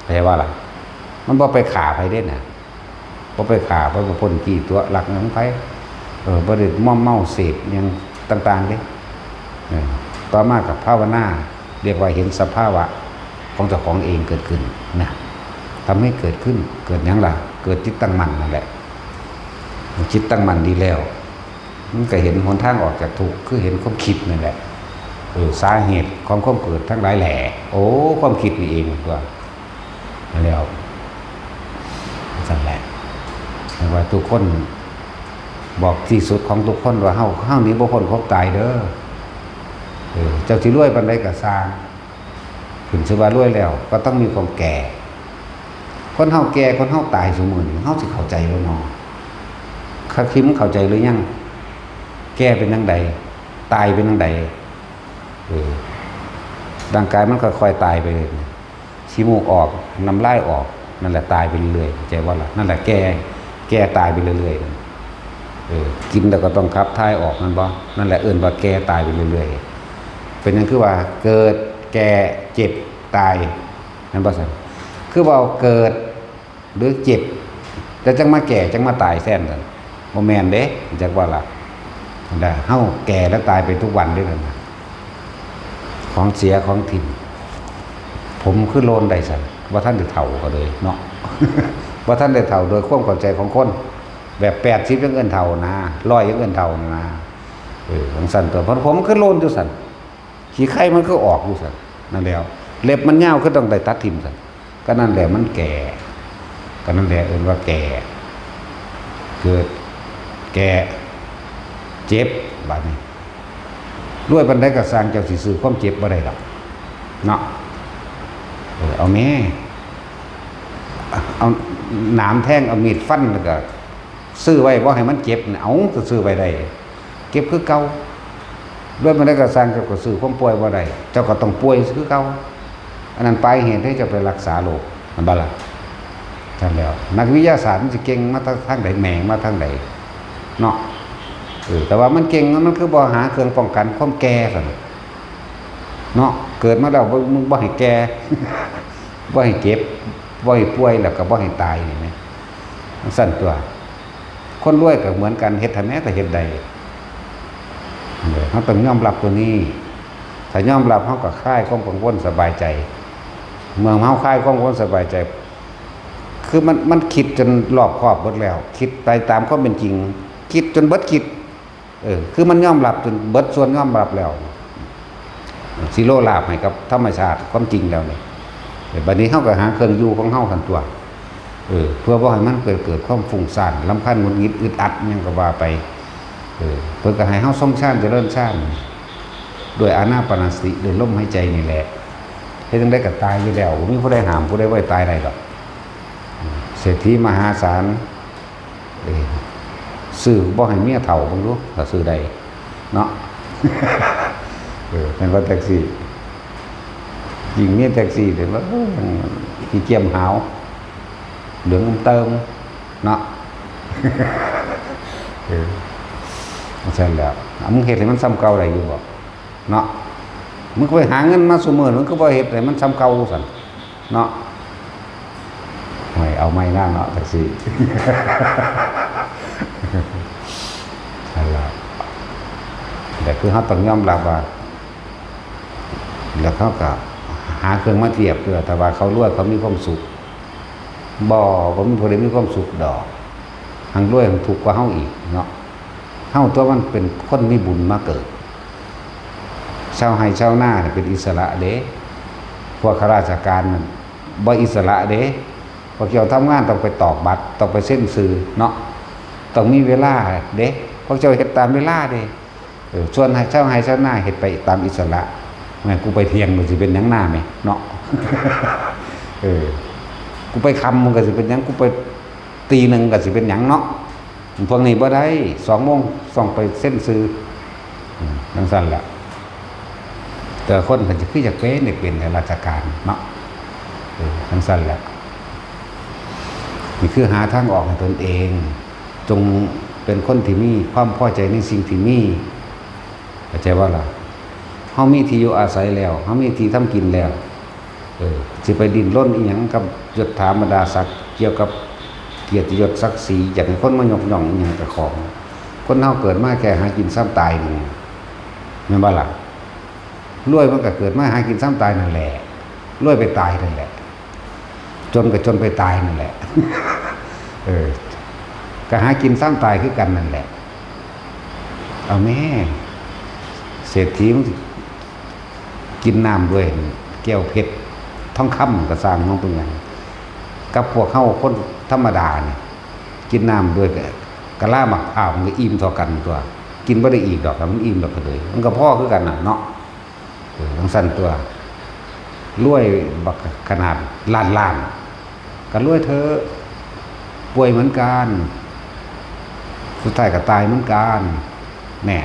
A: เข้าใจว่าล่ะมันบ่ไปฆ่าไผเด้น่ะบ่ไปฆ่าบ่ไปพ่นจี้ตัวหลักของไผบ่ได้ม่อมเมาเสพหยังต่างๆเด้ต่อมากับภาวนาเรียกว่าเห็นสภาวะของเจ้าของเองเกิดขึ้นนะทำให้เกิดขึ้นเกิดหยังล่ะเกิดจิตตั้งมั่นนั่นแหละจิตตั้งมั่นดีแล้วมันก็เห็นหนทางออกจากทุกข์คือเห็นความคิดนั่นแหละสาเหตุของความเกิดทั้งหลายแหล่โอ้ความคิดนี่เองว่าแล้วสั่นแหละว่าทุกคนบอกที่สุดของทุกคนว่าเฮานี้บ่พ้นความตายเด้อเจ้าสิรวยปานใดก็สร้างขึ้นชื่อว่ารวยแล้วก็ต้องมีความแก่คนเฮาแก่คนเฮาตายซุมื้อนี้เฮาสิเข้าใจบ่เนาะคักคิมเข้าใจหรือยังแก่เป็นจังไดตายเป็นจังไดร่างกายมันค่อยๆตายไปเลยขี้มูกออกน้ำลายออกนั่นแหละตายไปเรื่อยๆใจว่าล่ะนั่นแหละแก่ตายไปเรื่อยๆกินแล้วก็ต้องขับถ่ายออกนั่นบ่นั่นแหละเอิ้นว่าแก่ตายไปเรื่อยๆเป็นหยังคือว่าเกิดแก่เจ็บตายนั่นบ่ซั่นคือว่าเกิดหรือเจ็บแล้วจังมาแก่จังมาตายแซ่นกันบ่แม่นเด้จักว่าล่ะได้เฮาแก่แล้วตายไปทุกวันด้วยกันของเสียของถิ่นผมคือโลนได้สั่นว่าท่านได้เฒ่าก็เลยเนาะ ว่าท่านได้เฒ่าโดยความเข้าใจของคนแบบ80ยังเอิ้นเฒ่านะ100ยังเอิ้นเฒ่านะของสั่นตัวเพราะผมคือโลนอยู่สั่นขี้ไข่มันก็ออกอยู่สั่นนั่นแล้วเล็บมันยาวก็ต้องได้ตัดทิ่มสั่นก็นั่นแหละมันแก่ก็นั่นแหละเอิ้นว่าแก่เกิดแก่เจ็บบัดนี้ด้วยปานใดก็สร้างเจ้าสิซื้อความเจ็บบ่ได้ดอกเนาะเอาแม่เอาหนามแทงเอามีดฟันแล้วก็ซื้อไว้บ่ให้มันเจ็บเอาก็ซื้อไว้ได้เก็บคือเก่าด้วยปานใดก็สร้างเจ้าก็ซื้อความป่วยบ่ได้เจ้าก็ต้องป่วยคือเก่าอันนั้นปลายเหตุให้เจ้าไปรักษาโรคมันบ่ล่ะนั่นแล้วนักวิทยาศาสตร์มันสิเก่งมาทางใดแหม่งมาทางใดเนาะแต่ว่ามันเก่งมันคือบ่หาเครื่องป้องกันความแก่ซั่นเนาะเกิดมาแล้วมึงบ่ให้แก่ บ่ให้เจ็บบ่ให้ป่วยแล้วก็บ่ให้ตายนี่แหมสั่นตัวคนรวยก็เหมือนกันเฮ็ดทำแม้ก็เฮ็ดได้เฮาต้องยอมรับตัวนี้ถ้ายอมรับเฮาก็คลายความกังวลสบายใจเมื่อเฮาคลายความกังวลสบายใจ คือมันคิดจนรอบคอบหมดแล้ว คิดไปตามความเป็นจริง คิดจนเบิดคิดคือมันยอมรับจนเบิดส่วนยอมรับแล้วสิโลลาภให้กับธรรมชาติความจริงแล้วนี่บัดนี้เฮาก็หาเครื่องอยู่ของเฮากันตัวเพื่อบ่ให้มันเกิดความฟุ้งซ่านรำคาญหงุดหงิดอึดอัดหยังก็ว่าไปเพื่อก็ให้เฮาทรงฌานเจริญฌานด้วยอานาปานสติด้วยลมหายใจนี่แหละเฮ็ดจังได๋ก็ตายอยู่แล้วบ่มีผู้ใดห้ามผู้ใดไว้ตายได้ดอกเศรษฐีมหาศาลซื้อบ่ให้เมียเฒ่าเบิ่งดูถ้าซื้อได้เนาะเป็นว่าแท็กซี่ยิงเมียแท็กซี่เดี๋ยวว่าขี้เกียจหาวเหลืองเติมเนาะใช่แล้วมึงเฮ็ดให้มันซ้ำเก่าได้อยู่บ่เนาะมึงก็ไปหาเงินมาซุมื้อมึงก็บ่เฮ็ดให้มันซ้ำเก่าซั่นเนาะไม่เอาไม่น่าเนาะแท็กซี่ใช่แล้วแต่คือเขาต้องยอมรับว่าแล้วเขาก็หาเครื่องมาเทียบเพื่อแต่ว่าเขารวยเขามีความสุขบ่มีผู้ใดมีความสุขดอกทางรวยมันถูกกว่าเฮาอีกเนาะเฮาตัวมันเป็นคนมีบุญมาเกิดชาวไร่ชาวนาเนี่ยเป็นอิสระเด้พวกข้าราชการมันบ่อิสระเด้พอเกี่ยวทำงานต้องไปตอกบัตรต้องไปเซ็นชื่อเนาะต้องมีเวลาเด้พวกเจ้าเฮ็ดตามเวลาเด้ส่วนให้เจ้าไร่ชาวนาเฮ็ดไปตามอิสระแม่กูไปเที่ยงมันสิเป็นหยังหน้าไหมเนาะกูไปคำมันก็สิเป็นหยังกูไปตีหนึ่งก็สิเป็นหยังเนาะพวกนี้บ่ได้2 โมงส่องไปเส้นซื้อจังซั่นแหละแต่คนก็จะคืออยากเป็นราชการเนาะจังซั่นแหละนี่คือหาทางออกให้ตนเองจงเป็นคนที่มีความพอใจในสิ่งที่มีเข้าใจว่าล่ะเฮามีที่อยู่อาศัยแล้วเฮามีที่ทำกินแล้วสิไปดิ้นรนอีหยังกับยศถาบรรดาศักดิ์เกี่ยวกับเกียรติยศศักดิ์ศรีอยากให้คนมายกย่องอีหยังกับของคนเฮาเกิดมาแค่หากินซ้ำตายนี่แม่นบ่ล่ะรวยมันก็เกิดมาหากินซ้ำตายนั่นแหละรวยไปตายนั่นแหละจนก็จนไปตายนั่นแหละก็หากินซ้ำตายคือกันนั่นแหละเอาแม่เศรษฐีมันกินน้ำด้วยแก้วเพชรทองคำก็สร้างของเป็นอย่างกับพวกเข้าคนธรรมดาเนี่ยกินน้ำด้วยกะลาหมักข้าวมันก็อิ่มเท่ากันตัวกินไม่ได้อีกดอกแต่มันอิ่มดอกก็เลยมันก็พ่อคือกันน่ะเนาะทั้งสั้นตัวรวยบักขนาดล้านก็รวยเธอป่วยเหมือนกันสุดท้ายก็ตายเหมือนกันแน่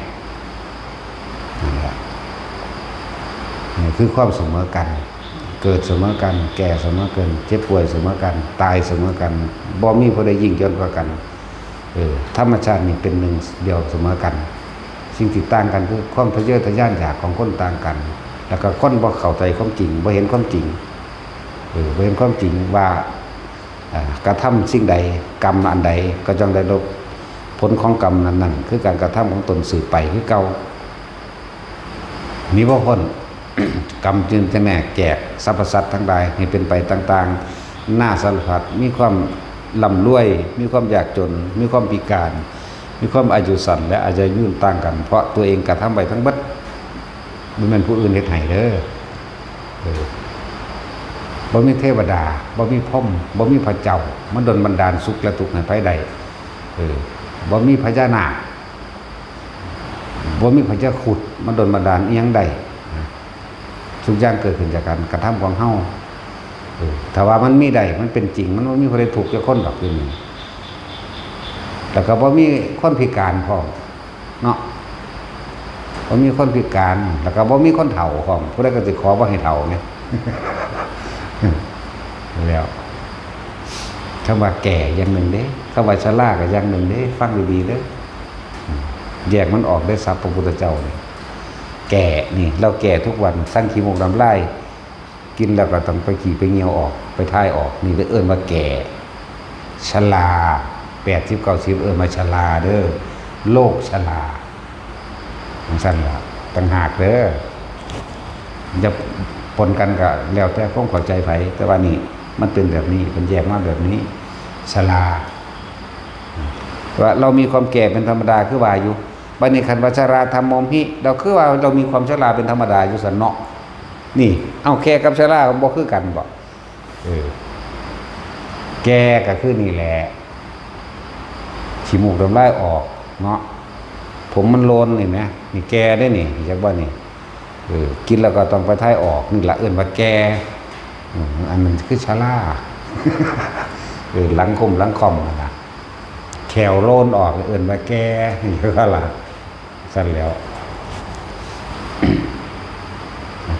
A: นี่คือความเสมอกันเกิดเสมอกันแก่เสมอกันเจ็บป่วยเสมอกันตายเสมอกันบ่มีผู้ใดยิ่งยศกว่ากันธรรมชาตินี่เป็นหนึ่งเดียวเสมอกันสิ่งที่ต่างกันคือความทะเยอทะยานอยากของคนต่างกันแล้วก็คนบ่เข้าใจความจริงบ่เห็นความจริงบ่เห็นความจริงว่ากระทำสิ่งใดกรรมอันใดก็จงได้รับผลของกรรมนั้นๆคือการกระทำของตนสืบไปคือเก่ามีบ่พ้น กรรมจึงจะแน่แจกสรรพสัตว์ทั้งหลายให้เป็นไปต่างๆหน้าสารพัดมีความร่ำรวยมีความยากจนมีความพิการมีความอายุสั้นและอายุยืนต่างกันเพราะตัวเองกระทำไปทั้งบัดบ่แม่นผู้อื่นเฮ็ดให้เด้อบ่มีเทวดาบ่มีพรหมบ่มีพระเจ้ามันดลบันดาลสุขและทุกข์ให้ไผได้บ่มีพญานาคบ่มีพญาครุฑมันดลบันดาลอีหยังได้ทุกอย่างเกิดขึ้นจากการกระทำของเฮาถ้าว่ามันมีได้มันเป็นจริงมันบ่มีผู้ใดถูกจักคนดอกอยู่นี่แล้วก็บ่มีคนพิการพร้อมเนาะบ่มีคนพิการแล้วก็บ่มีคนเฒ่าพร้อมผู้ใดก็สิขอบ่ให้เฒ่าไงแล้วคำว่าแก่อย่างหนึ่งเด้คำว่าชราก็อย่างหนึ่งเด้ฟังดีๆเด้แยกมันออกได้ศัพท์พระพุทธเจ้านี่แก่นี่เราแก่ทุกวันสั่งขี้มูกน้ำลายกินแล้วก็ต้องไปขี้ไปเหี่ยวออกไปถ่ายออกนี่เอิ้นว่าแก่ชรา80 90เอิ้นว่าชราเด้อโรคชราจังซั่นล่ะต่างหากเด้ออย่าปนกันก็แล้วแต่ความเข้าใจไผแต่ว่านี่ มันเป็นแบบนี้มันแยกมาแบบนี้ชราว่าเรามีความแก่เป็นธรรมดาคือว่าอยู่บัดนี้คันว่าชราธรรมโมหิเราคือว่าเรามีความชราเป็นธรรมดาอยู่สันเนาะนี่เอาแก่กับชราบ่คือกันบ่แก่ก็คือนี่แหละขี้มูกน้ำลายออกเนาะผมมันโลนนี่นะนี่แก่ได้นี่จักว่านี่กินแล้วก็ต้องไปท้ายออกนี่ละเอิ้นว่าแก่อันนั้นคือชราหลังคมหลังคอมนะแขวโลนออกเอิ้นว่าแก่นี่คืออะไรสั้นแล้ว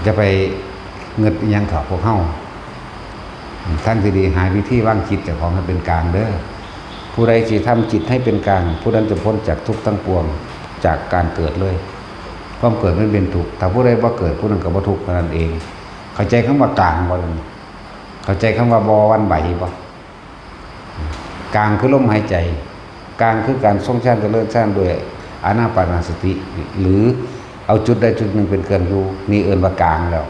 A: จะไปเงิดยังถอดพวกเฮาทั้งที่ดีหาวิธีว่างจิตเจ้าของให้เป็นกลางเด้อผู้ใดสิทำจิตให้เป็นกลางผู้นั้นจะพ้นจากทุกข์ทั้งปวงจากการเกิดเลยความเกิดไม่เป็นทุกข์ถ้าผู้ใดบ่เกิดผู้นั้นก็บ่ทุกข์นั่นเองเข้าใจคำว่ากลางบ่เข้าใจคำว่าบ่วันไหวบ่กลางคือลมหายใจกลางคือการทรงฌานเจริญฌานด้วยอานาปานสติหรือเอาจุดใดจุดหนึ่งเป็นเครื่องอยู่นี่เอิ้นว่ากลางแล้ว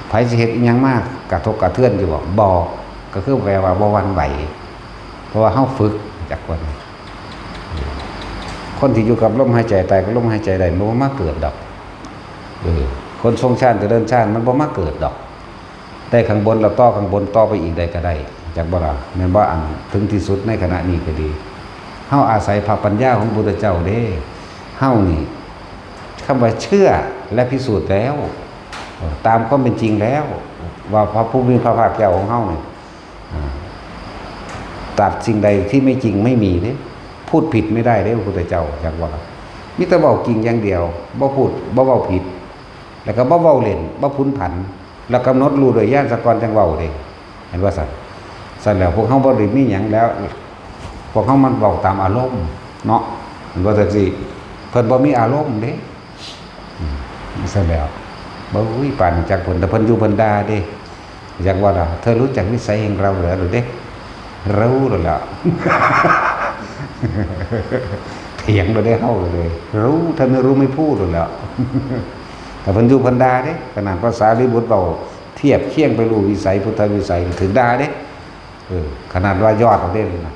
A: ไผสิเฮ็ดอีหยังมากกระทบกระเทือนอยู่บ่ก็คือแปลว่าบ่หวั่นไหวเพราะว่าเฮาฝึกจากคนที่อยู่กับลมหายใจตายก็ลมหายใจได้มันบ่มาเกิดดอกคนทรงฌานเจริญฌานมันบ่มาเกิดดอกได้ข้างบนแล้วต่อข้างบนต่อไปอีกได้ก็ได้จากบ่ล่ะแม่นบ่อันถึงที่สุดในขณะนี้ก็ดีเฮาอาศัยพระปัญญาของพุทธเจ้าเด้เฮานี่คำว่าเชื่อและพิสูจน์แล้วตามความเป็นจริงแล้วว่าพระผู้มีพระภาคเจ้าของเฮาเนี่ยตัดสิ่งใดที่ไม่จริงไม่มีเด้พูดผิดไม่ได้เด้พระพุทธเจ้าจากว่ามีแต่เว้าจริงอย่างเดียวบ่พูดบ่เว้าผิดแล้วก็บ่เว้าเล่นบ่พุนผันแล้วกำหนดรู้โดยญาณสกรจังเว้าเด้เห็นว่าสั่นแล้วพวกเฮาบ่ได้มีหยังแล้วพวกเฮามันเว้าตามอารมณ์เนาะเห็นว่าจังซี่เพิ่นบ่มีอารมณ์เด้สั่นแล้วบ่อุ้ยปานจักเพิ่นแต่เพิ่นอยู่เพิ่นด่าเด้อยากว่าล่ะเธอรู้จักนิสัยแห่งเราเหรอหรือเด้รู้แล้วล่ะเถียงเราได้เฮาเลยรู้ถ้าไม่รู้ไม่พูดแล้วแต่เพิ่นอยู่เพิ่นด่าเด้ขนาดภาษาลิบุตรเว้าเทียบเคียงไปรู้วิสัยพุทธวิสัยถึงด่าเด้ขนาดว่ายอดเอาได้เลยนะ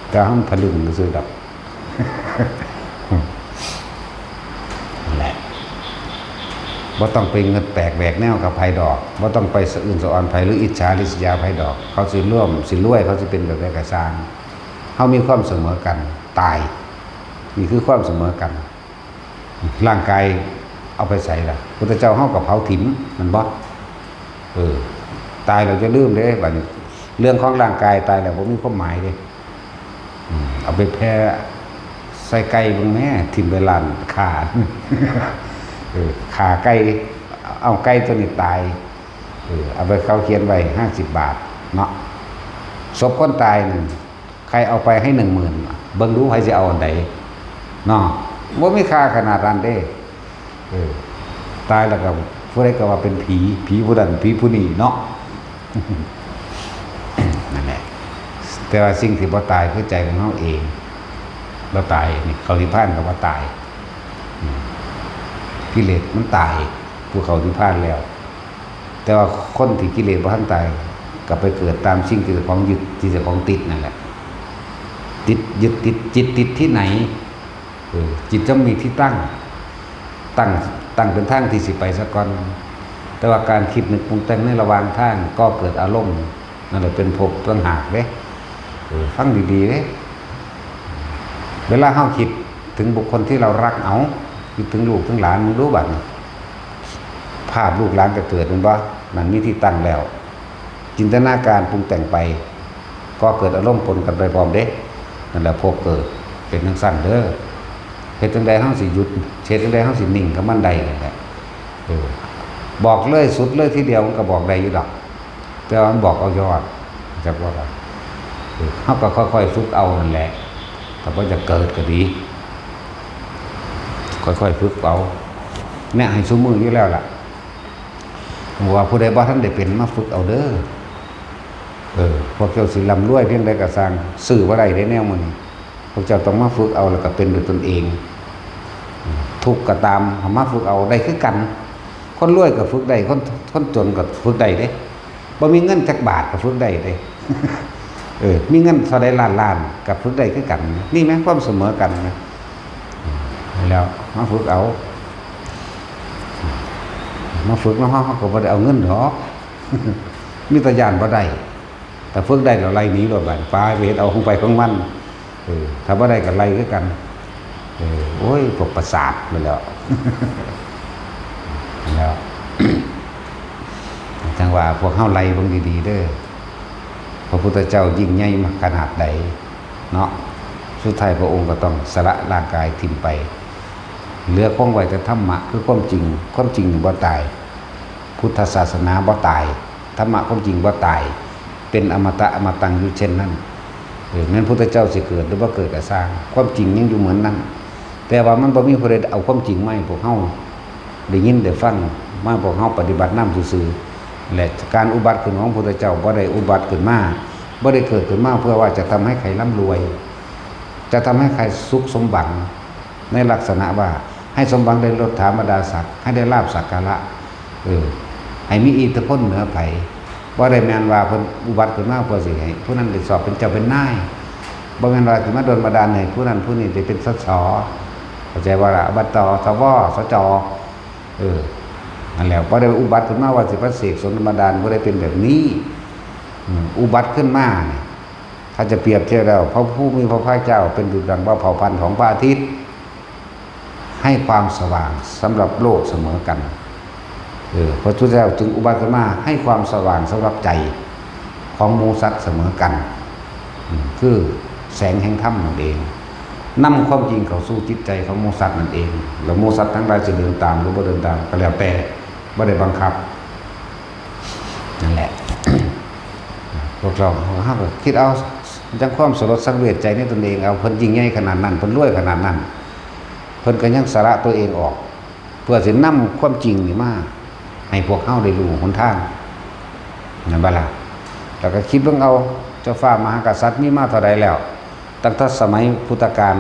A: แต่ห้องผลึกซื่อดอกแหละบ่ต้องไปเงินแปลกแหวกแนวกับไผดอกบ่ต้องไปสะอื่นสะออนไผหรืออิจฉาริษยาไผดอกเขาสิร่วมสิรวยเขาสิเป็นแบบใดก็สร้างเฮามีความเสมอกันตายนี่คือความเสมอกันร่างกายเอาไปใส่ล่ะพุทธเจ้าเฮาก็เผาถิ่มมันบ่ตายเราจะลืมเด้บัดนี้เรื่องของร่างกายตายแล้วบ่มีความหมายเด้เอาไปแผ่ใส่ไก่เบิ่งแม่ถิ่มไปล้านขาขาไก่เอาไก่ตัวนี้ตายเอาไปเขาเขียนไว้50 บาทเนาะศพคนตายนึงใครเอาไปให้ 10,000 เบิ่งดูใครสิเอาอันใดเนาะบ่มีค่าขนาดนั้นเด้ตายแล้วก็ผู้ใดก็ว่าเป็นผีผู้นั้นผีผู้นี้เนาะนั่นแหละแต่ว่าสิ่งที่บ่ตายคือใจของเฮาเองบ่ตายนี่เขานิพพานก็ว่าตายกิเลสมันตายผู้เขานิพพานแล้วแต่ว่าคนที่กิเลสบ่ทันตายก็ไปเกิดตามสิ่งที่เจ้าของยึดที่เจ้าของติดนั่นแหละติดยึดติดจิตติดที่ไหนจิตจะมีที่ตั้งเป็นทางที่สิไปซะก่อนแต่ว่าการคิดนึกปรุงแต่งในระหว่างทางก็เกิดอารมณ์นั่นแหละเป็นภพต่างหากเด้ฟังดีๆเด้เวลาเฮาคิดถึงบุคคลที่เรารักเอาคิดถึงลูกถึงหลานมึงรู้บัดภาพลูกหลานจะเกิดมันบ่มันมีที่ตั้งแล้วจินตนาการปรุงแต่งไปก็เกิดอารมณ์ปนกันไปพร้อมเด้นั่นแหละภพเกิดเป็นจังซั่นเด้อเฮ็ดจังได๋เฮาสิหยุดเฮ็ดจังได๋เฮาสินิ่งกับมันได้นั่นแหละบอกเลยสุดเลยทีเดียวมันก็บอกได้อยู่ดอกแต่ว่ามันบอกเอายอดจักว่าเฮาก็ค่อยๆฝึกเอานั่นแหละถ้าบ่จะเกิดก็ดีค่อยๆฝึกเอาเนี่ยให้ซุมื้ออยู่แล้วล่ะว่าผู้ใดบ่ทันได้เป็นมาฝึกเอาเด้อพวกเจ้าสิร่ำรวยเพียงใดก็สร้างซื้อบ่ได้ได้แนวมื้อนี้พวกเจ้าต้องมาฝึกเอาแล้วก็เป็นด้วยตนเองทุกข์ก็ตามมาฝึกเอาได้คือกันคนรวยก็ฝึกได้คนจนก็ฝึกได้เด้ บ่มีเงินจักบาทก็ฝึกได้เด้มีเงินเท่าใดล้านกับฝึกได้คือกันนี่แม่นความเสมอกันนะแล้วมาฝึกเอามาฝึกแล้วเฮาก็บ่ได้เอาเงินดอกมีแต่ย่านบ่ได้แต่ฝึกได้แล้วไล่หนีโลดบัดไปเฮ็ดเอาของไปของมันถ้าบ่ได้ก็ไล่คือกันโอ้ยพวกประสาทไปแล้วแล้วจังว่าพวกเฮาไล่เบิ่งดีๆเด้อพระพุทธเจ้ายิ่งใหญ่มากขนาดใดเนาะสุดท้ายพระองค์ก็ต้องสละร่างกายทิ้งไปเหลือคงไว้แต่ธรรมะคือความจริงบ่ตายพุทธศาสนาบ่ตายธรรมะความจริงบ่ตายเป็นอมตะอมตังอยู่เช่นนั้นแม้นพุทธเจ้าสิเกิดหรือบ่เกิดก็สร้างความจริงยังอยู่เหมือนนั้นแต่ว่ามันบ่มีผู้ใดเอาความจริงมาให้พวกเฮาได้ยินได้ฟังมาพวกเฮาปฏิบัตินำซื่อๆและการอุบัติขึ้นของพระพุทธเจ้าบ่ได้อุบัติขึ้นมาบ่ได้เกิดขึ้นมาเพื่อว่าจะทำให้ใครร่ำรวยจะทำให้ใครสุขสมบัติในลักษณะว่าให้สมบัติได้ลดถาบรรดาศักดิ์ให้ได้ลาภสักการะให้มีอิทธิพลเหนือไผบ่ได้แม่นว่าเพิ่นอุบัติขึ้นมาเพื่อสิให้ผู้นั้นได้สอบเป็นเจ้าเป็นนายบ่แม่นว่าสิมาโดนบันดาลให้ผู้นั้นผู้นี้ได้เป็นสสเข้าใจว่าล่ะอบตสวสจนั่นแหละบ่ได้อุบัติขึ้นมาว่าสิพระเสกสมบันดาลบ่ได้เป็นแบบนี้อุบัติขึ้นมาเนี่ยถ้าจะเปรียบเทียบแล้วพระผู้มีพระภาคเจ้าเป็นดุจดังว่าเผ่าพันธุ์ของพระอาทิตย์ให้ความสว่างสำหรับโลกเสมอกันพระพุทธเจ้าจึงอุบัติขึ้นมาให้ความสว่างสำหรับใจของหมู่สัตว์เสมอกันคือแสงแห่งธรรมนั่นเองนำความจริงเข้าสู่จิตใจของหมู่สัตว์นั่นเองแล้วหมู่สัตว์ทั้งหลายจะเดินตามหรือบ่เดินตามก็แล้วแต่บ่ได้บังคับนั่นแหละ พวกเราก็คิดเอาจังความสลดสังเวชใจในตนเองเอาเพิ่นยิ่งใหญ่ขนาดนั้นเพิ่นรวยขนาดนั้นเพิ่นก็ยังสละตัวเองออกเพื่อสินำความจริงนี่มาให้พวกเฮาได้รู้หนทางนั่นบ่ล่ะแล้วก็คิดเบิ่งเอาเจ้าฟ้ามหากษัตริย์มีมาเท่าใดแล้วตั้งแต่สมัยพุทธกาล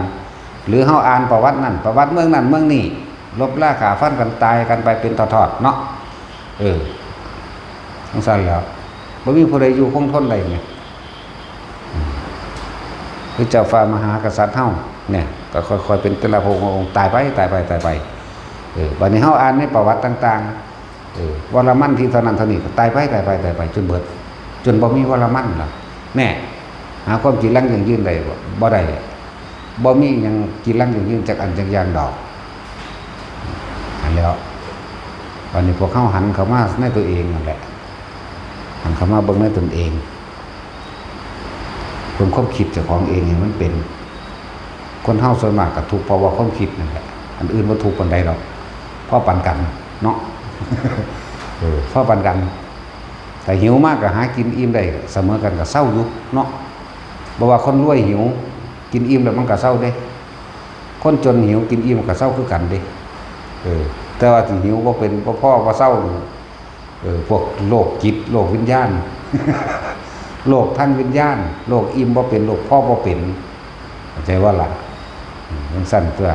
A: หรือเฮาอ่านประวัตินั่นประวัติเมืองนั้นเมืองนี้ลบล่าฆ่าฟันกันตายกันไปเป็นทอดๆเนาะจังซั่นแล้วบ่มีผู้ใดอยู่คงทนได้ไงคือเจ้าฟ้ามหากษัตริย์เฮาเนี่ยก็ค่อยๆเป็นแต่ละพระองค์ตายไปบัดนี้เฮาอ่านในประวัติต่างๆวรมันที่เท่านั้นเท่านี้ก็ตายไปจนเบิดจนบ่มีวรมันล่ะแน่หาความจริงลังอย่างยืนได้บ่ได้บ่มีหยังกินลังอย่างยืนจักอันจักอย่างดอกอันแล้ววันนี้พวกเฮาหันเข้ามาในตัวเองนั่นแหละหันเข้ามาเบิ่งในตนเองเพิ่งความคิดเจ้าของเองให้มันเป็นคนเฮาส่วนมากก็ทุกข์เพราะว่าความคิดนั่นแหละอันอื่นบ่ทุกข์ปานใดดอกเพราะปันกันเนาะเพราะปันกันแต่หิวมากก็หากินอิ่มได้เสมอกันก็เศร้าอยู่เนาะบ่ว่าคนรวยหิวกินอิ่มแล้วมันก็เศร้าเด้คนจนหิวกินอิ่มก็เศร้าคือกันเด้แต่ว่าที่หิวบ่เป็นบ่พอบ่เศร้าพวกโรคจิตโรควิญญาณโรคทางวิญญาณโรคอิ่มบ่เป็นโรคพ่อบ่เป็นเข้าใจว่าล่ะมันสั้นตัว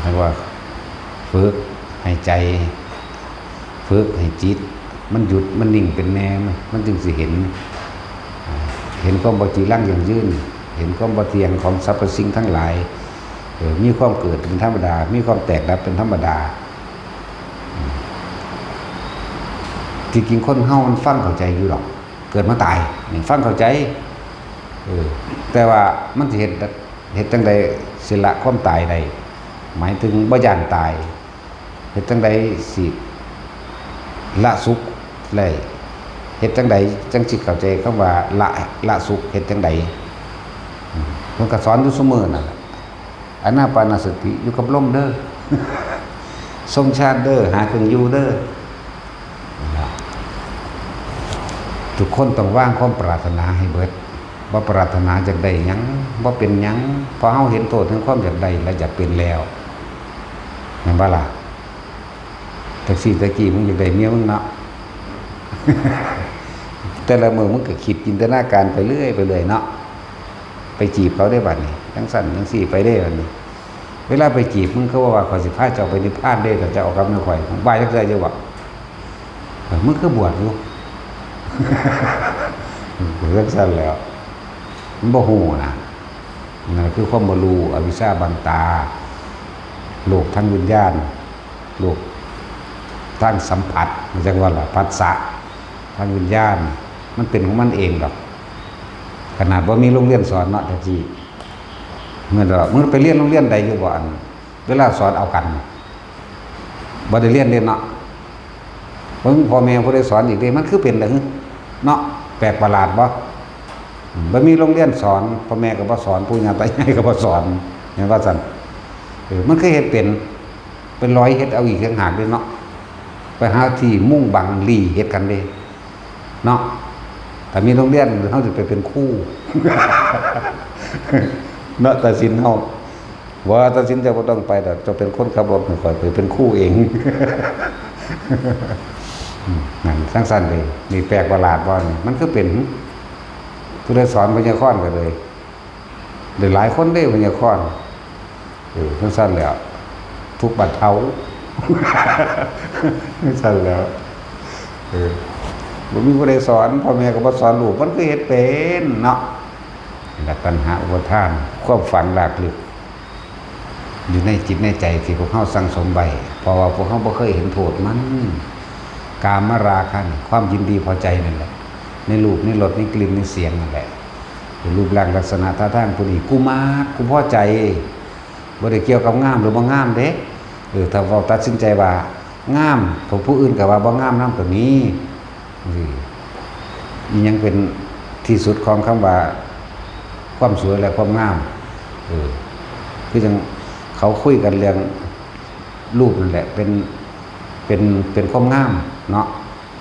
A: เรียกว่าฝึกให้ใจฝึกให้จิตมันหยุดมันนิ่งเป็นแนวมันจึงสิเห็นความบ่จีรังอย่างยืนเห็นความบ่เที่ยงของสรรพสิ่งทั้งหลายมีความเกิดเป็นธรรมดามีความแตกดับเป็นธรรมดาจริงๆคนเฮามันฟังเข้าใจอยู่หรอกเกิดมาตายนี่ฟังเข้าใจแต่ว่ามันสิเฮ็ดจังใดสิละความตายใดหมายถึงบ่ย่านตายเฮ็ดจังใดสิละสุขเลยเฮ็ดจังใดจังสิเข้าใจคำว่าละสุขเฮ็ดจังใดเพิ่นก็สอนอยู่เสมอนั่นแหละอานาปานสติอยู่กับลมเด้อทรงชาติเด้อหาเครื่องอยู่เด้อทุกคนต้องวางความปรารถนาให้เบิดบ่ปรารถนาอยากได้หยังบ่เป็นหยังพอเฮาเห็นโทษของความอยากได้และอยากเป็นแล้วแม่นบ่ล่ะแต่สิตะกี้มึงอยากได้เมียมึงเนาะ แต่ละมื้อมึงก็คิดจินตนาการไปเรื่อยเนาะไปจีบเขาได้บัดนี้จังสั่นจังซี่ไปได้บัดนี้เวลาไปจีบมึงเขาว่าขอสิพาเจ้าไปนิพพานได้ก็จะเอากับนข่อยบ่ายจักเทื่ออยู่บ่ มึงคือบวชอยู่ เรื่องสั้นแล้วมันบ่ฮู้นะนั่นคือความบ่รู้อวิชชาบังตาโลกทางวิญญาณโลกทางสัมผัสมันจังว่าล่ะผัสสะทางวิญญาณมันเป็นของมันเองดอกขนาดว่ามีโรงเรียนสอนเนาะแต่จีเมื่อเราไปเรียนโรงเรียนใดอยู่บ่อันเวลาสอนเอากันบ่ได้เรียนเนาะเพิ่งพ่อแม่ผู้ได้สอนอีกเด้มันคือเป็นอะไรเนาะแปลกประหลาดบ่มีโรงเรียนสอนพ่อแม่ก็บ่สอนปู่ย่าตายายก็บ่สอนเห็นว่าซั่นมันคือเฮ็ดเป็นร้อยเฮ็ดเอาอีกต่างหากเด้เนาะไปหาที่มุ่งบังลี่เฮ็ดกันเด้เนาะถ้ามีโรงเรียนเฮาสิไปเป็นครู เนาะตัดสินเฮาว่าตัดสินจะบ่ต้องไปแต่จะเป็นคนขับรถค่อยไปเป็นครูเอง นั่นสร้างสรรค์เลยนี่แปลกประหลาดบ่นี่มันคือเป็นผู้ได้สอนวิทยากรก็เลยได้หลายคนได้วิทยากรสั้นๆแล้วทุกบัดเทา สั้นแล้วบ่มีผู้ใดสอนพ่อแม่ก็บ่สอนลูกมันคือเฮ็ดเป็นเนาะและปัญหาอุปทานความฝันหลากลึกอยู่ในจิตในใจที่พวกเฮาสั่งสมไว้เพราะว่าพวกเฮาบ่เคยเห็นโทษมันกามราคะนี่ความยินดีพอใจนั่นแหละในรูปในรสในกลิ่นในเสียงนั่นแหละรูปร่างลักษณะท่าทางผู้นี้กูมักกูพอใจบ่ได้เกี่ยวกับงามหรือบ่งามเด้ถ้าเราตัดสินใจว่างามของผู้อื่นก็ว่าบ่งามนำก็มีนี่ยังเป็นที่สุดของคำว่าความสวยและความงามคือจังเขาคุยกันเรื่องรูปนั่นแหละเป็นความงามเนาะ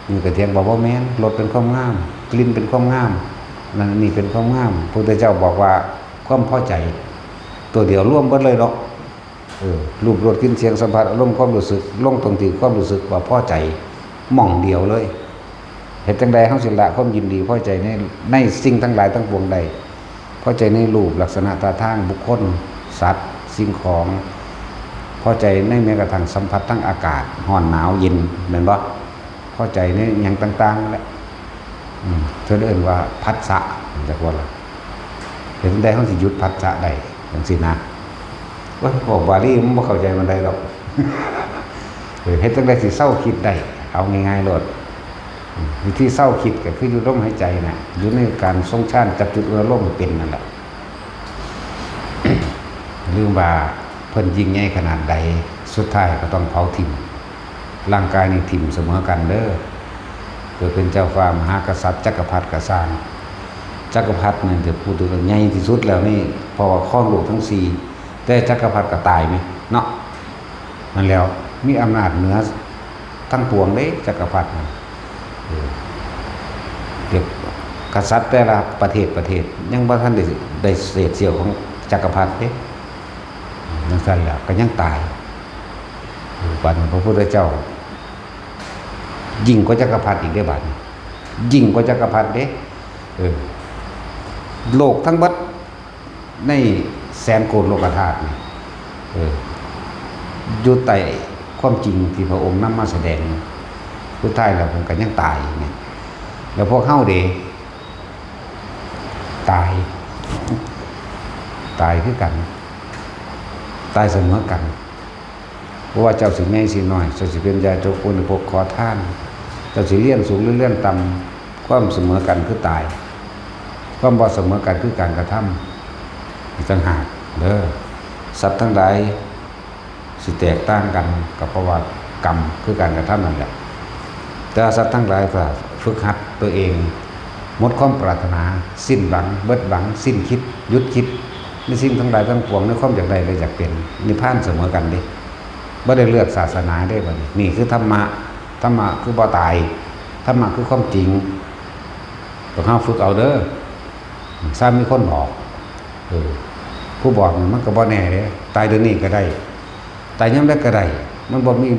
A: นี่ก็เถียงบอกว่าแม่นรสเป็นความงามกลิ่นเป็นความงามนั่นนี่เป็นความงามพระพุทธเจ้าบอกว่าความพอใจตัวเดียวร่วมกันเลยเนาะรูปรสกลิ่นเสียงสัมผัสอารมณ์ความรู้สึกลงตรงที่ความรู้สึกว่าพอใจหม่องเดียวเลยเฮ็ดจังใดเฮาสิละความยินดีพอใจในสิ่งทั้งหลายทั้งปวงใดพอใจในรูปลักษณะท่าทางบุคคลสัตว์สิ่งของพอใจในแม้กระทั่งสัมผัสทั้งอากาศร้อนหนาวเย็นแม่นบ่พอใจในหยังต่างๆนั่นแหละเพิ่นเอิ้นว่าผัสสะจักว่าล่ะเห็นได้เฮาสิหยุดผัสสะได้จังซี่นะว่าบอกบาลีมันบ่เข้าใจมันได้หรอกเฮ็ดจังได๋สิเซาคิดได้เอาง่ายๆโลดวิธีเศร้าคิดก็คืออยู่ลมหายใจนะอยู่ในการทรงชาติจับจุดอารมณ์เป็นนั่นแหละ ลืมว่าเพิ่นยิ่งใหญ่ขนาดใดสุดท้ายก็ต้องเผาถิ่มร่างกายนี่ถิ่มเสมอกันเด้อเกิดเป็นเจ้าฟ้ามหากษัตริย์จักรพรรดิกษัตริย์จักรพรรดินี่จะพูดถึงใหญ่ที่สุดแล้วนี่เพราะว่าครองโลกทั้ง4แต่จักรพรรดิก็ตายมั้ยเนาะนั่นแล้วมีอำนาจเหนือทั้งปวงเด้จักรพรรดิเด็กกษัตริย์แต่ละประเทศยังบ่ทันได้เศษเสี้ยวของจักรพรรดิเด้จังซั่นแล้วก็ยังตายบัดพระพุทธเจ้ายิ่งกว่าจักรพรรดิอีกได้บัดยิ่งกว่าจักรพรรดิเด้โลกทั้งเบิดในแสนโกฏโลกธาตุนี่อยู่ใต้ความจริงที่พระองค์นำมาแสดงสุดท้ายแล้วผมก็ยังตายนี่แล้วพวกเฮาเด้ตายคือกันตายเสมอกันเพราะว่าเจ้าสิใหญ่สิน้อยเจ้าสิเป็นญาติเจ้าคนพวกขอทานเจ้าสิเลี้ยงสูงหรือเลี้ยงต่ำความเสมอกันคือตายความบ่เสมอกันคือการกระทำอีกต่างหากเด้อสัตว์ทั้งหลายสิแตกต่างกันกับเพราะว่ากรรมคือการกระทำนั่นแหละแต่สัตว์ทั้งหลายก็ฝึกหัดตัวเองหมดความปรารถนาสิ้นหวังเบิดหวังสิ้นคิดหยุดคิดในสิ่งทั้งหลายทั้งปวงในความอยากได้และอยากเป็นนิพพานเสมอกันดิบ่ได้เลือกศาสนาได้บัดนี้นี่คือธรรมะคือบ่ตายธรรมะคือความจริงต้องเฮาฝึกเอาเด้อซ้ำมีคนบอกผู้บอกมันก็บ่แน่เด้ตายเดี๋ยวนี้ก็ได้ตายยามใดก็ได้มันบ่มี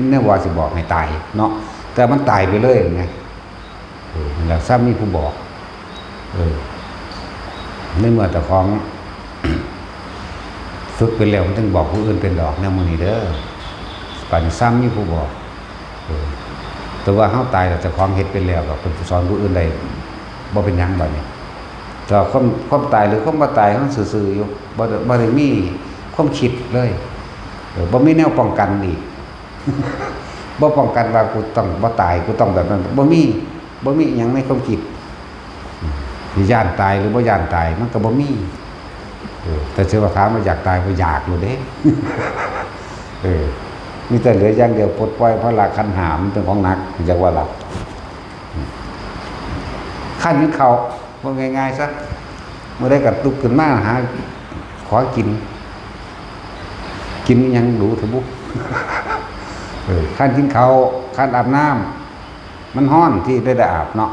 A: แนวว่าสิบอกให้ตายเนาะแต่มันตายไปเลยไงแล้วซ้ำมีผู้บอกในเมื่อแต่ของ ฝึกไปแล้วมันต้องบอกผู้อื่นเป็นดอกแนวมื้อนี้เด้อปัญซ้ำมีผู้บอก แต่ว่าเฮาตายแล้วเจ้าของเฮ็ดเป็นแล้วก็เพิ่นสอนผู้อื่นได้บ่เป็นหยังบัดนี้แต่ความตายหรือความบ่ตายมันซื่อๆอยู่บ่ได้มีความคิดเลยบ่มีแนวป้องกันอีก บ่ป้องกันว่ากูต้องบ่ตายกูต้องแบบนั้นบ่มีอิหยังในความคิดสิย่านตายหรือบ่ย่านตายมันก็บ่มีแต่เชื่อว่าถามว่าอยากตายก็อยากอยู่เด้ มีแต่เหลืออย่างเดียวปลดปล่อยเพราะหลักขันธ์5มันเป็นของหนักจักว่าหลักขั้นนี้เขาว่าง่ายๆซะเมื่อได้กระตุกขึ้นมาหาขอกินยังดูเถอะบุ ขั้นกินเขาขั้นอาบน้ำมันห้อนที่ได้อาบเนาะ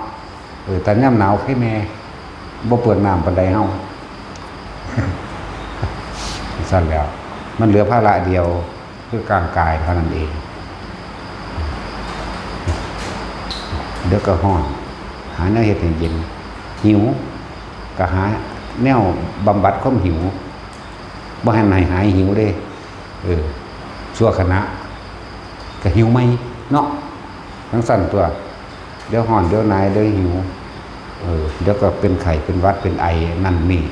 A: แต่ย่ำหนาวให้แม่บ่เปิดน้ำปันใดเฮา สั้นแล้วมันเหลือภาระเดียวคือกลางกายเท่านั้นเองเดี๋ยวก็ห้อนหาแนวเฮ็ดให้เย็นหิวก็หาแนวบำบัดความหิวบ่ให้หายหิวเด้ชั่วขณะก็หิวไหมเนาะทั้งสั่นตัวเดี๋ยวห่อนเดี๋ยวนายเดี๋ยวหิวเดี๋ยวก็เป็นไข้เป็นหวัดเป็นไอนั่นนี่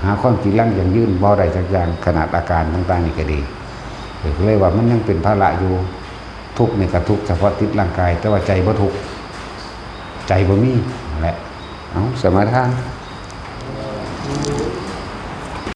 A: หาความจริงลังอย่างยืนบ่ได้จักอย่างขนาดอาการต่างๆนี่ก็ดีเลยว่ามันยังเป็นภาระอยู่ทุกข์นี่ก็ทุกข์เฉพาะติดร่างกายแต่ว่าใจบ่ทุกข์ใจบ่มีนั่นแหละเอาสมาทาน